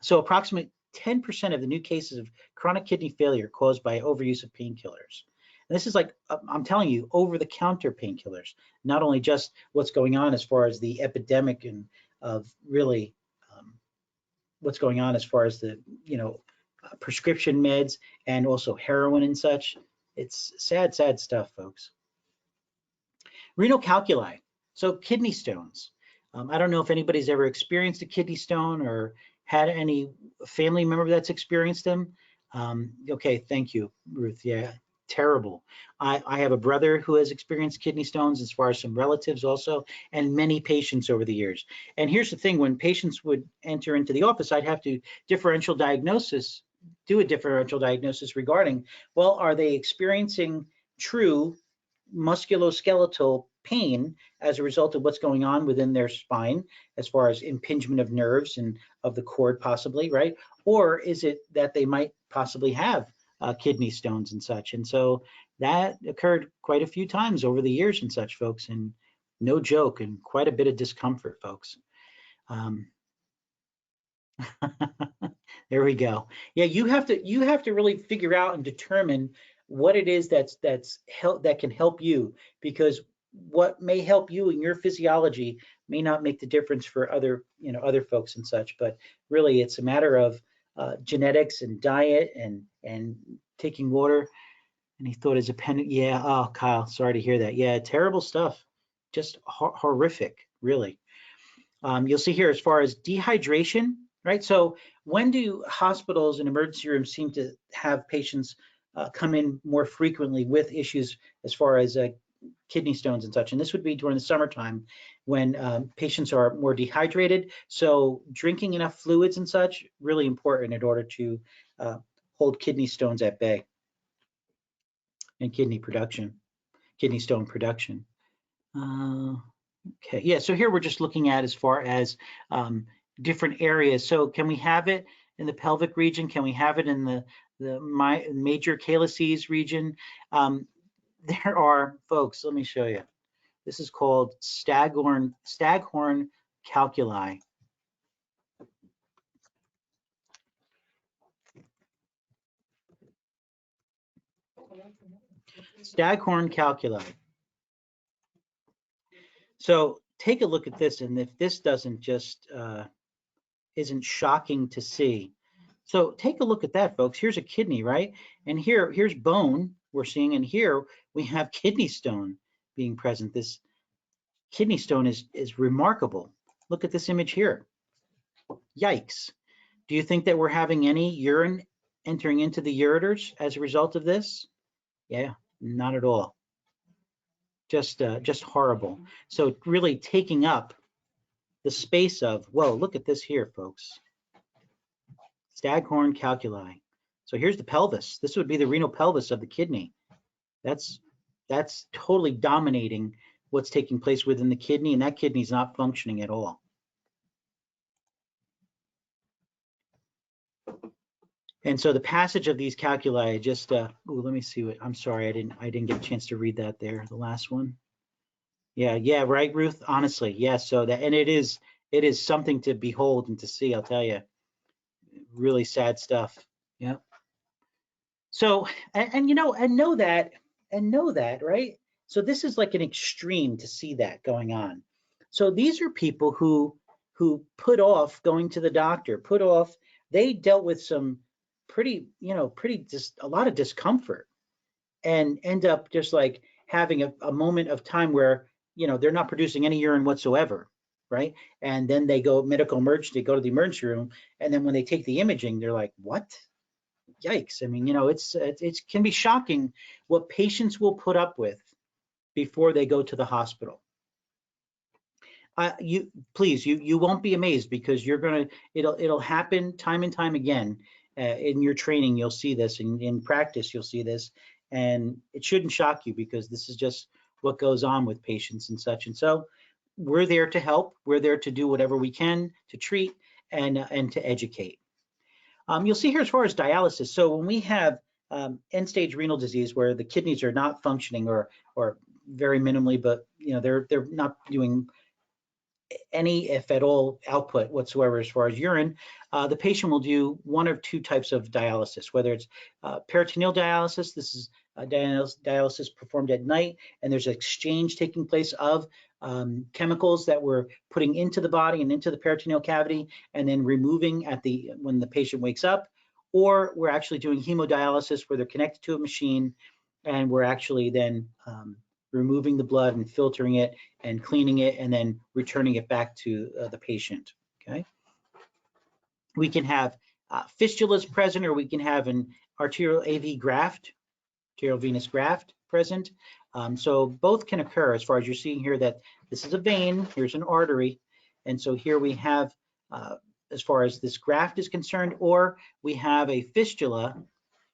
[SPEAKER 2] So approximately 10% of the new cases of chronic kidney failure caused by overuse of painkillers. And this is like, I'm telling you, over-the-counter painkillers, not only just what's going on as far as the epidemic and of really what's going on as far as the, you know, prescription meds and also heroin and such. It's sad, sad stuff, folks. Renal calculi, so kidney stones. I don't know if anybody's ever experienced a kidney stone or had any family member that's experienced them. Okay, thank you, Ruth. Yeah, terrible. I have a brother who has experienced kidney stones, as far as some relatives also, and many patients over the years. And here's the thing, when patients would enter into the office, I'd have to do a differential diagnosis regarding, well, are they experiencing true musculoskeletal pain as a result of what's going on within their spine, as far as impingement of nerves and of the cord possibly, right? Or is it that they might possibly have kidney stones and such? And so that occurred quite a few times over the years and such, folks, and no joke, and quite a bit of discomfort, folks. There we go. Yeah, you have to really figure out and determine what it is that can help you, because what may help you in your physiology may not make the difference for other, you know, other folks and such. But really, it's a matter of genetics and diet and taking water. And he thought his appendix. Yeah. Oh, Kyle, sorry to hear that. Yeah, terrible stuff. Just horrific, really. You'll see here as far as dehydration, right? So when do hospitals and emergency rooms seem to have patients come in more frequently with issues as far as kidney stones and such? And this would be during the summertime when patients are more dehydrated. So drinking enough fluids and such, really important in order to hold kidney stones at bay and kidney stone production. Okay, yeah, so here we're just looking at as far as different areas. So can we have it in the pelvic region? Can we have it in the major calyces region? There are, folks, let me show you. This is called staghorn calculi. Staghorn calculi. So take a look at this, and if this doesn't just isn't shocking to see. So take a look at that, folks. Here's a kidney, right? And here's bone we're seeing, and here we have kidney stone being present. This kidney stone is remarkable. Look at this image here. Yikes. Do you think that we're having any urine entering into the ureters as a result of this? Yeah, not at all. Just horrible. So really taking up the space of, whoa, look at this here, folks. Staghorn calculi. So here's the pelvis. This would be the renal pelvis of the kidney. That's totally dominating what's taking place within the kidney, and that kidney is not functioning at all. And so the passage of these calculi just, let me see what, I'm sorry, I didn't get a chance to read that there, the last one. Yeah, right, Ruth, honestly, yes. So that, and it is something to behold and to see, I'll tell you. Really sad stuff. Yeah. So, and you know, and know that, right? So this is like an extreme to see that going on. So these are people who put off going to the doctor, they dealt with some pretty just a lot of discomfort, and end up just like having a moment of time where, you know, they're not producing any urine whatsoever, right? And then they go medical emergency, go to the emergency room, and then when they take the imaging, they're like, what? Yikes. I mean, you know, it can be shocking what patients will put up with before they go to the hospital. You won't be amazed, because it'll happen time and time again. In your training, you'll see this, in practice, you'll see this, and it shouldn't shock you, because this is just what goes on with patients and such. And so we're there to help. We're there to do whatever we can to treat and to educate. You'll see here as far as dialysis. So when we have end-stage renal disease where the kidneys are not functioning or very minimally, but they're not doing any, if at all, output whatsoever as far as urine, the patient will do one of two types of dialysis, whether it's peritoneal dialysis. This is dialysis performed at night, and there's an exchange taking place of chemicals that we're putting into the body and into the peritoneal cavity and then removing when the patient wakes up. Or we're actually doing hemodialysis where they're connected to a machine and we're actually then removing the blood and filtering it and cleaning it and then returning it back to the patient, okay? We can have fistulas present, or we can have an arterial AV graft, arterial venous graft present. So both can occur as far as you're seeing here that this is a vein, here's an artery. And so here we have, as far as this graft is concerned, or we have a fistula,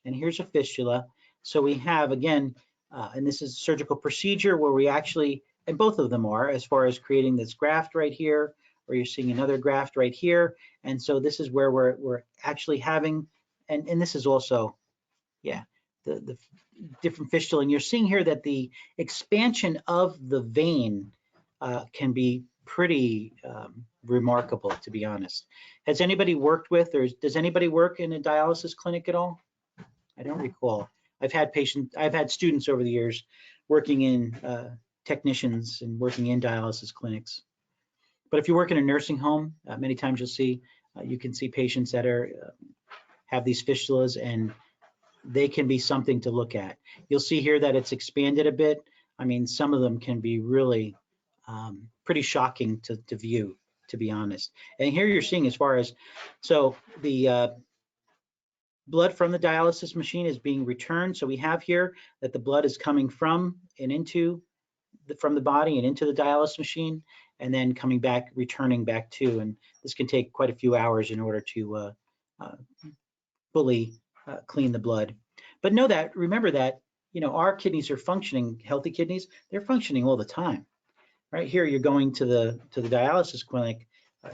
[SPEAKER 2] and here's a fistula. So we have, again, and this is a surgical procedure where we actually, and both of them are, as far as creating this graft right here, or you're seeing another graft right here. And so this is where we're actually having, and this is also, yeah, the different fistula. And you're seeing here that the expansion of the vein can be pretty remarkable, to be honest. Has anybody worked with, or does anybody work in a dialysis clinic at all? I don't recall. I've had students over the years working in technicians and working in dialysis clinics. But if you work in a nursing home, many times you can see patients that have these fistulas, and they can be something to look at. You'll see here that it's expanded a bit. I mean, some of them can be really pretty shocking to view, to be honest. And here you're seeing as far as, so the blood from the dialysis machine is being returned. So we have here that the blood is coming from the body and into the dialysis machine, and then coming back, returning back to, and this can take quite a few hours in order to fully clean the blood. But remember that, our kidneys are functioning, healthy kidneys, they're functioning all the time. Right here, you're going to the dialysis clinic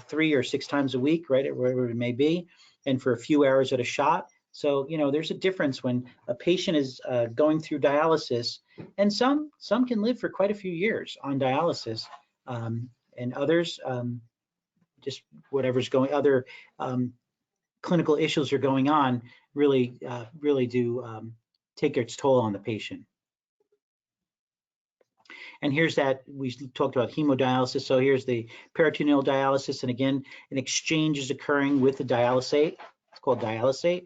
[SPEAKER 2] 3 or 6 times a week, right, wherever it may be, and for a few hours at a shot. So, there's a difference when a patient is going through dialysis, and some can live for quite a few years on dialysis, and others, just whatever's going, other clinical issues are going on, really do take its toll on the patient. And here's that, we talked about hemodialysis. So here's the peritoneal dialysis. And again, an exchange is occurring with the dialysate. It's called dialysate.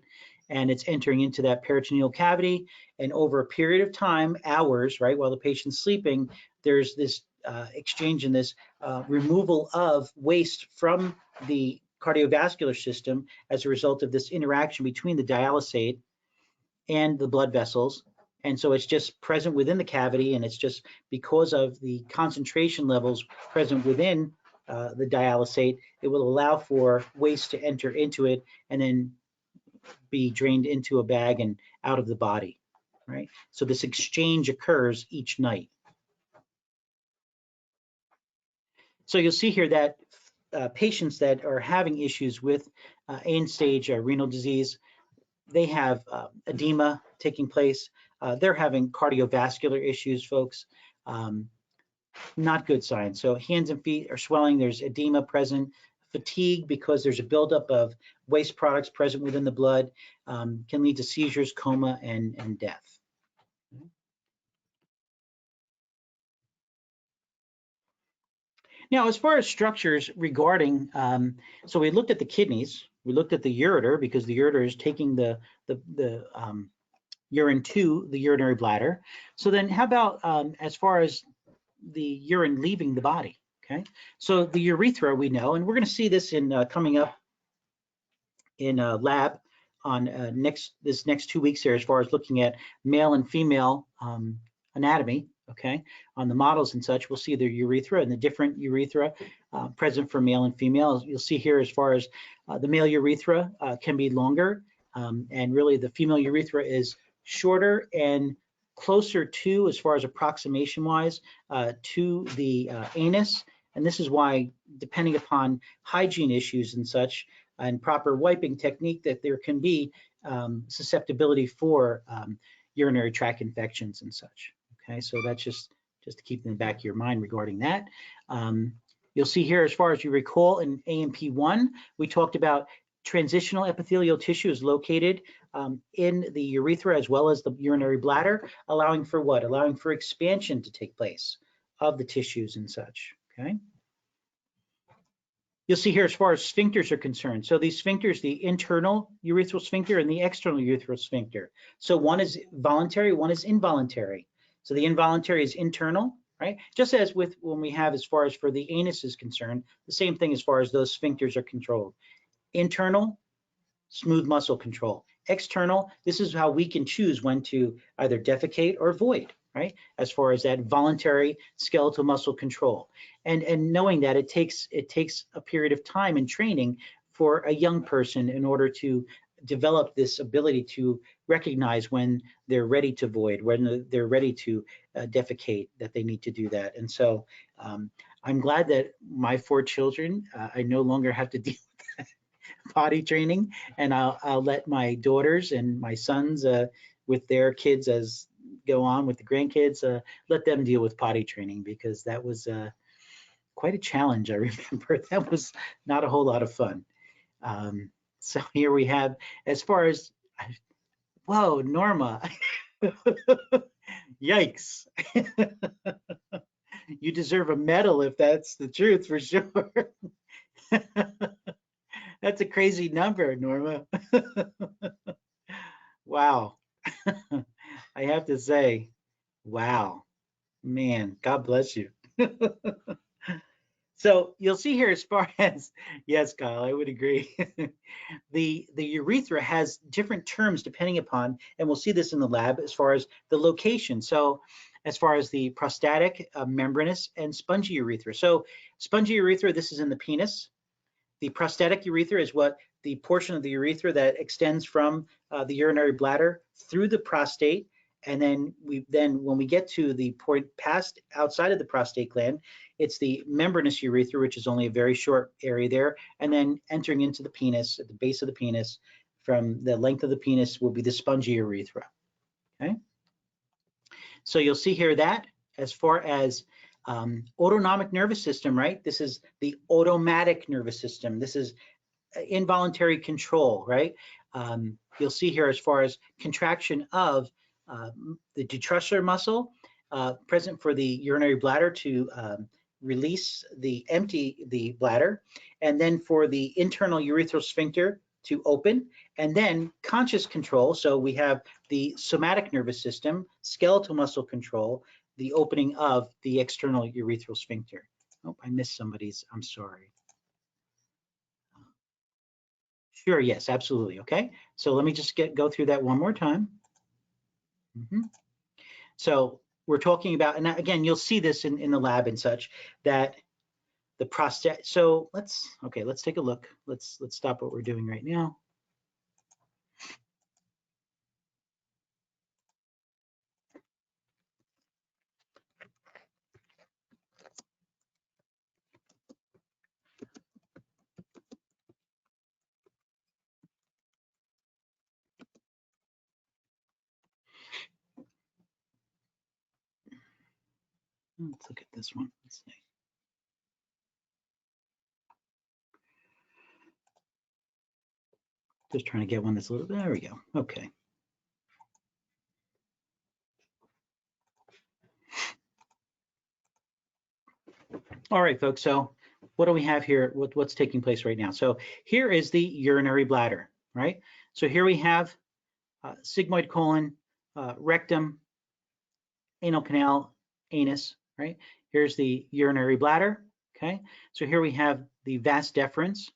[SPEAKER 2] And it's entering into that peritoneal cavity. And over a period of time, hours, right, while the patient's sleeping, there's this exchange and this removal of waste from the cardiovascular system as a result of this interaction between the dialysate and the blood vessels. And so it's just present within the cavity, and it's just because of the concentration levels present within the dialysate, it will allow for waste to enter into it and then be drained into a bag and out of the body, right? So this exchange occurs each night. So you'll see here that patients that are having issues with end-stage renal disease, they have edema taking place. They're having cardiovascular issues, folks. Not good signs. So hands and feet are swelling. There's edema present. Fatigue because there's a buildup of waste products present within the blood, can lead to seizures, coma, and death. Now, as far as structures regarding, so we looked at the kidneys, we looked at the ureter because the ureter is taking the urine to the urinary bladder. So then how about as far as the urine leaving the body? Okay, so the urethra we know, and we're going to see this in coming up in lab on this next 2 weeks here, as far as looking at male and female anatomy. Okay, on the models and such, we'll see the urethra and the different urethra present for male and female. You'll see here as far as the male urethra can be longer, and really the female urethra is shorter and closer to, as far as approximation wise, to the anus, And this is why, depending upon hygiene issues and such, and proper wiping technique, that there can be susceptibility for urinary tract infections and such. Okay, so that's just to keep in the back of your mind regarding that. You'll see here, as far as you recall, in AMP1, we talked about transitional epithelial tissue is located in the urethra as well as the urinary bladder, allowing for what? Allowing for expansion to take place of the tissues and such, okay? You'll see here as far as sphincters are concerned. So these sphincters, the internal urethral sphincter and the external urethral sphincter. So one is voluntary, one is involuntary. So the involuntary is internal, right? Just as with when we have as far as for the anus is concerned, the same thing as far as those sphincters are controlled. Internal, smooth muscle control. External, this is how we can choose when to either defecate or void, right? As far as that voluntary skeletal muscle control. And knowing that it takes a period of time and training for a young person in order to develop this ability to recognize when they're ready to void, when they're ready to defecate, that they need to do that. And so I'm glad that my 4 children, I no longer have to deal with that potty training, and I'll let my daughters and my sons with their kids as go on with the grandkids, let them deal with potty training, because that was quite a challenge. I remember that was not a whole lot of fun. So here we have, as far as, whoa, Norma, yikes. You deserve a medal if that's the truth, for sure. That's a crazy number, Norma. Wow. I have to say, wow, man, God bless you. So you'll see here, as far as, yes, Kyle, I would agree. The urethra has different terms depending upon, and we'll see this in the lab, as far as the location. So as far as the prostatic, membranous, and spongy urethra. So spongy urethra, this is in the penis. The prostatic urethra is what the portion of the urethra that extends from the urinary bladder through the prostate, and then when we get to the point past outside of the prostate gland, it's the membranous urethra, which is only a very short area there, and then entering into the penis, at the base of the penis, from the length of the penis will be the spongy urethra. Okay, so you'll see here that as far as autonomic nervous system, right? This is the automatic nervous system. This is involuntary control, right? You'll see here as far as contraction of the detrusor muscle present for the urinary bladder to release the bladder, and then for the internal urethral sphincter to open, and then conscious control. So we have the somatic nervous system, skeletal muscle control, the opening of the external urethral sphincter. Oh, I missed somebody's, I'm sorry. Sure, yes, absolutely. Okay, so let me just go through that one more time. So we're talking about, and again, you'll see this in the lab and such, that the prostate. So let's take a look. Let's stop what we're doing right now. Let's look at this one. Let's see. Just trying to get one that's a little, there we go. Okay. All right, folks, so what do we have here? What's taking place right now? So here is the urinary bladder, right? So here we have sigmoid colon, rectum, anal canal, anus, right? Here's the urinary bladder, okay? So here we have the vas deferens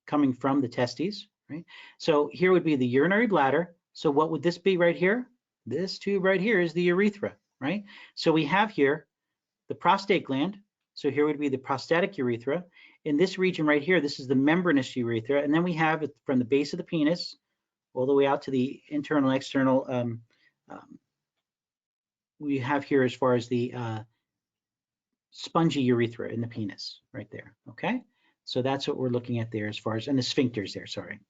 [SPEAKER 2] coming from the testes, right? So here would be the urinary bladder. So what would this be right here? This tube right here is the urethra, right? So we have here the prostate gland. So here would be the prostatic urethra. In this region right here, this is the membranous urethra. And then we have it from the base of the penis all the way out to the internal, external, we have here as far as the spongy urethra in the penis right there, okay? So that's what we're looking at there as far as, and the sphincters there, sorry.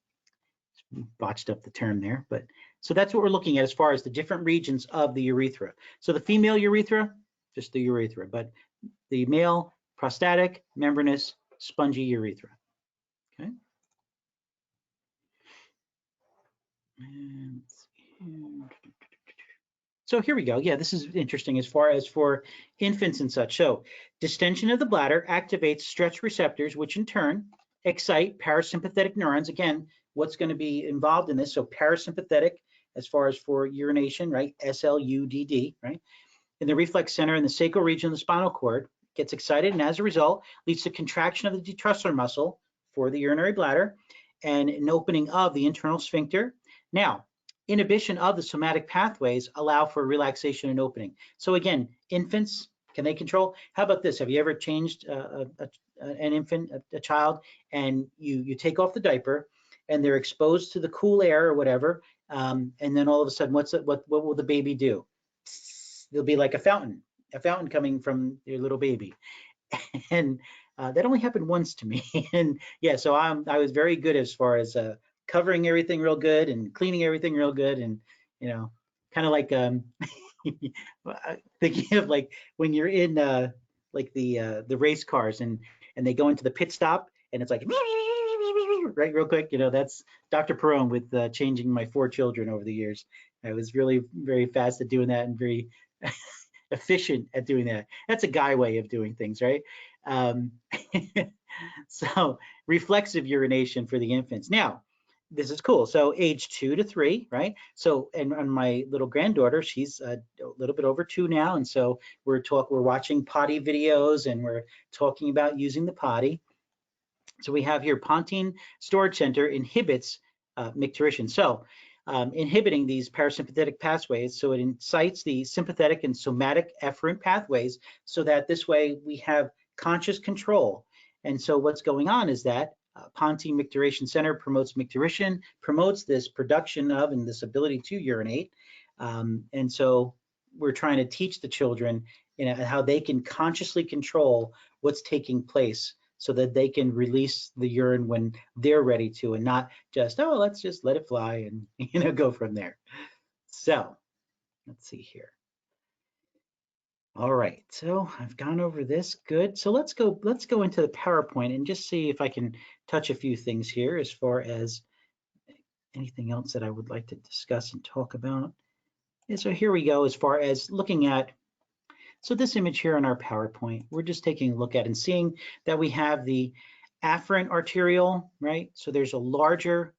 [SPEAKER 2] Botched up the term there, but so that's what we're looking at as far as the different regions of the urethra. So the female urethra, just the urethra, but the male, prostatic, membranous, spongy urethra, okay? And let's see here. So here we go. Yeah, this is interesting as far as for infants and such. So distension of the bladder activates stretch receptors, which in turn excite parasympathetic neurons. Again, what's going to be involved in this? So parasympathetic as far as for urination, right? SLUDD, right? In the reflex center in the sacral region of the spinal cord gets excited, and as a result leads to contraction of the detrusor muscle for the urinary bladder and an opening of the internal sphincter. Now, inhibition of the somatic pathways allow for relaxation and opening. So again, infants, can they control? How about this? Have you ever changed an infant, a child, and you take off the diaper and they're exposed to the cool air or whatever, and then all of a sudden, what will the baby do? There'll be like a fountain coming from your little baby. And that only happened once to me. And yeah, so I was very good as far as covering everything real good and cleaning everything real good, and you know, kind of like thinking of like when you're in like the race cars and they go into the pit stop and it's like right real quick, you know, that's Dr. Perone with changing my 4 children over the years. I was really very fast at doing that and very efficient at doing that. That's a guy way of doing things, right? So reflexive urination for the infants. Now, this is cool. So age 2 to 3, right? So, and my little granddaughter, she's a little bit over 2 now, and so we're watching potty videos and we're talking about using the potty. So we have here Pontine Storage Center inhibits micturition. So inhibiting these parasympathetic pathways, so it incites the sympathetic and somatic efferent pathways so that this way we have conscious control. And so what's going on is that Pontine Micturition Center promotes micturition, promotes this production of and this ability to urinate. And so we're trying to teach the children, you know, how they can consciously control what's taking place so that they can release the urine when they're ready to, and not just, oh, let's just let it fly and, you know, go from there. So let's see here. All right, so I've gone over this, good. So let's go into the PowerPoint and just see if I can touch a few things here as far as anything else that I would like to discuss and talk about. And so here we go as far as looking at, so this image here on our PowerPoint, we're just taking a look at and seeing that we have the afferent arteriole, right? So there's a larger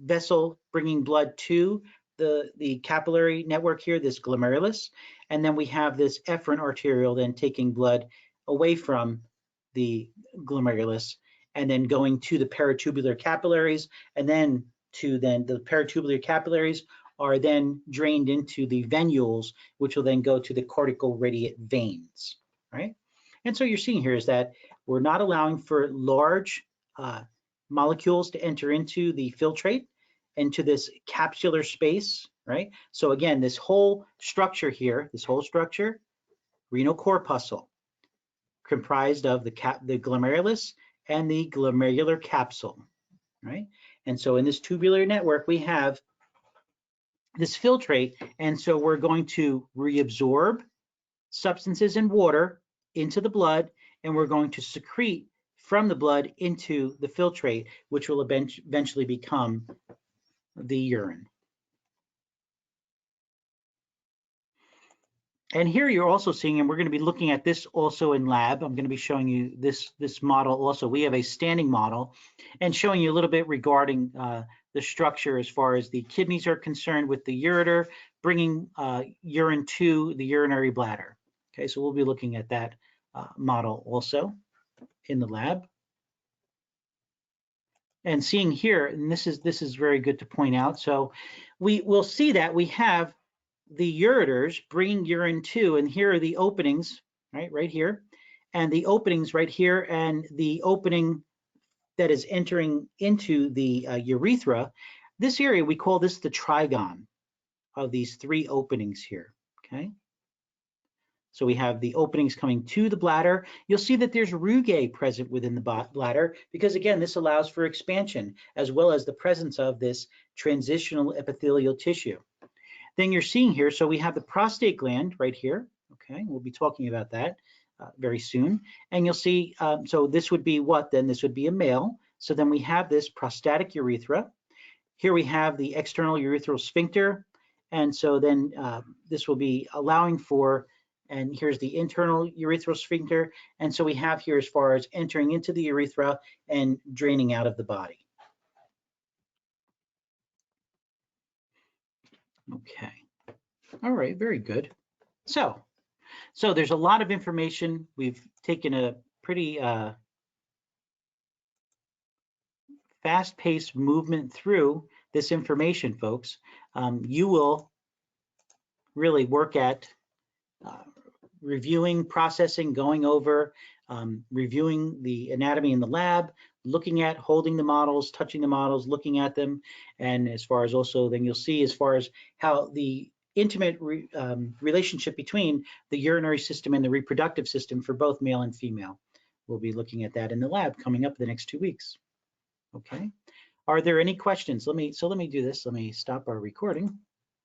[SPEAKER 2] vessel bringing blood to the capillary network here, this glomerulus, and then we have this efferent arteriole then taking blood away from the glomerulus and then going to the peritubular capillaries, and then the peritubular capillaries are then drained into the venules, which will then go to the cortical radiate veins, right? And so you're seeing here is that we're not allowing for large molecules to enter into the filtrate, into this capsular space, right? So again, this whole structure here, renal corpuscle, comprised of the glomerulus and the glomerular capsule, right? And so in this tubular network, we have this filtrate, and so we're going to reabsorb substances and water into the blood, and we're going to secrete from the blood into the filtrate, which will eventually become the urine. And here you're also seeing, and we're going to be looking at this also in lab. I'm going to be showing you this model also. We have a standing model and showing you a little bit regarding the structure as far as the kidneys are concerned with the ureter, bringing urine to the urinary bladder. Okay, so we'll be looking at that model also in the lab. And seeing here, and this is very good to point out. So we will see that we have the ureters bringing urine to, and here are the openings, right here, and the openings right here, and the opening that is entering into the urethra. This area, we call this the trigon of these 3 openings here, okay? So we have the openings coming to the bladder. You'll see that there's rugae present within the bladder because, again, this allows for expansion as well as the presence of this transitional epithelial tissue. Then you're seeing here, so we have the prostate gland right here. Okay, we'll be talking about that very soon. And you'll see, so this would be what then? This would be a male. So then we have this prostatic urethra. Here we have the external urethral sphincter. And so then this will be allowing for, and here's the internal urethral sphincter. And so we have here as far as entering into the urethra and draining out of the body. Okay. All right, very good. So there's a lot of information. We've taken a pretty fast-paced movement through this information, folks. You will really work at reviewing, processing, going over, reviewing the anatomy in the lab, looking at holding the models, touching the models, looking at them, and as far as also then you'll see as far as how the intimate relationship between the urinary system and the reproductive system for both male and female. We'll be looking at that in the lab coming up the next 2 weeks. Okay. Are there any questions? Let me do this. Let me stop our recording.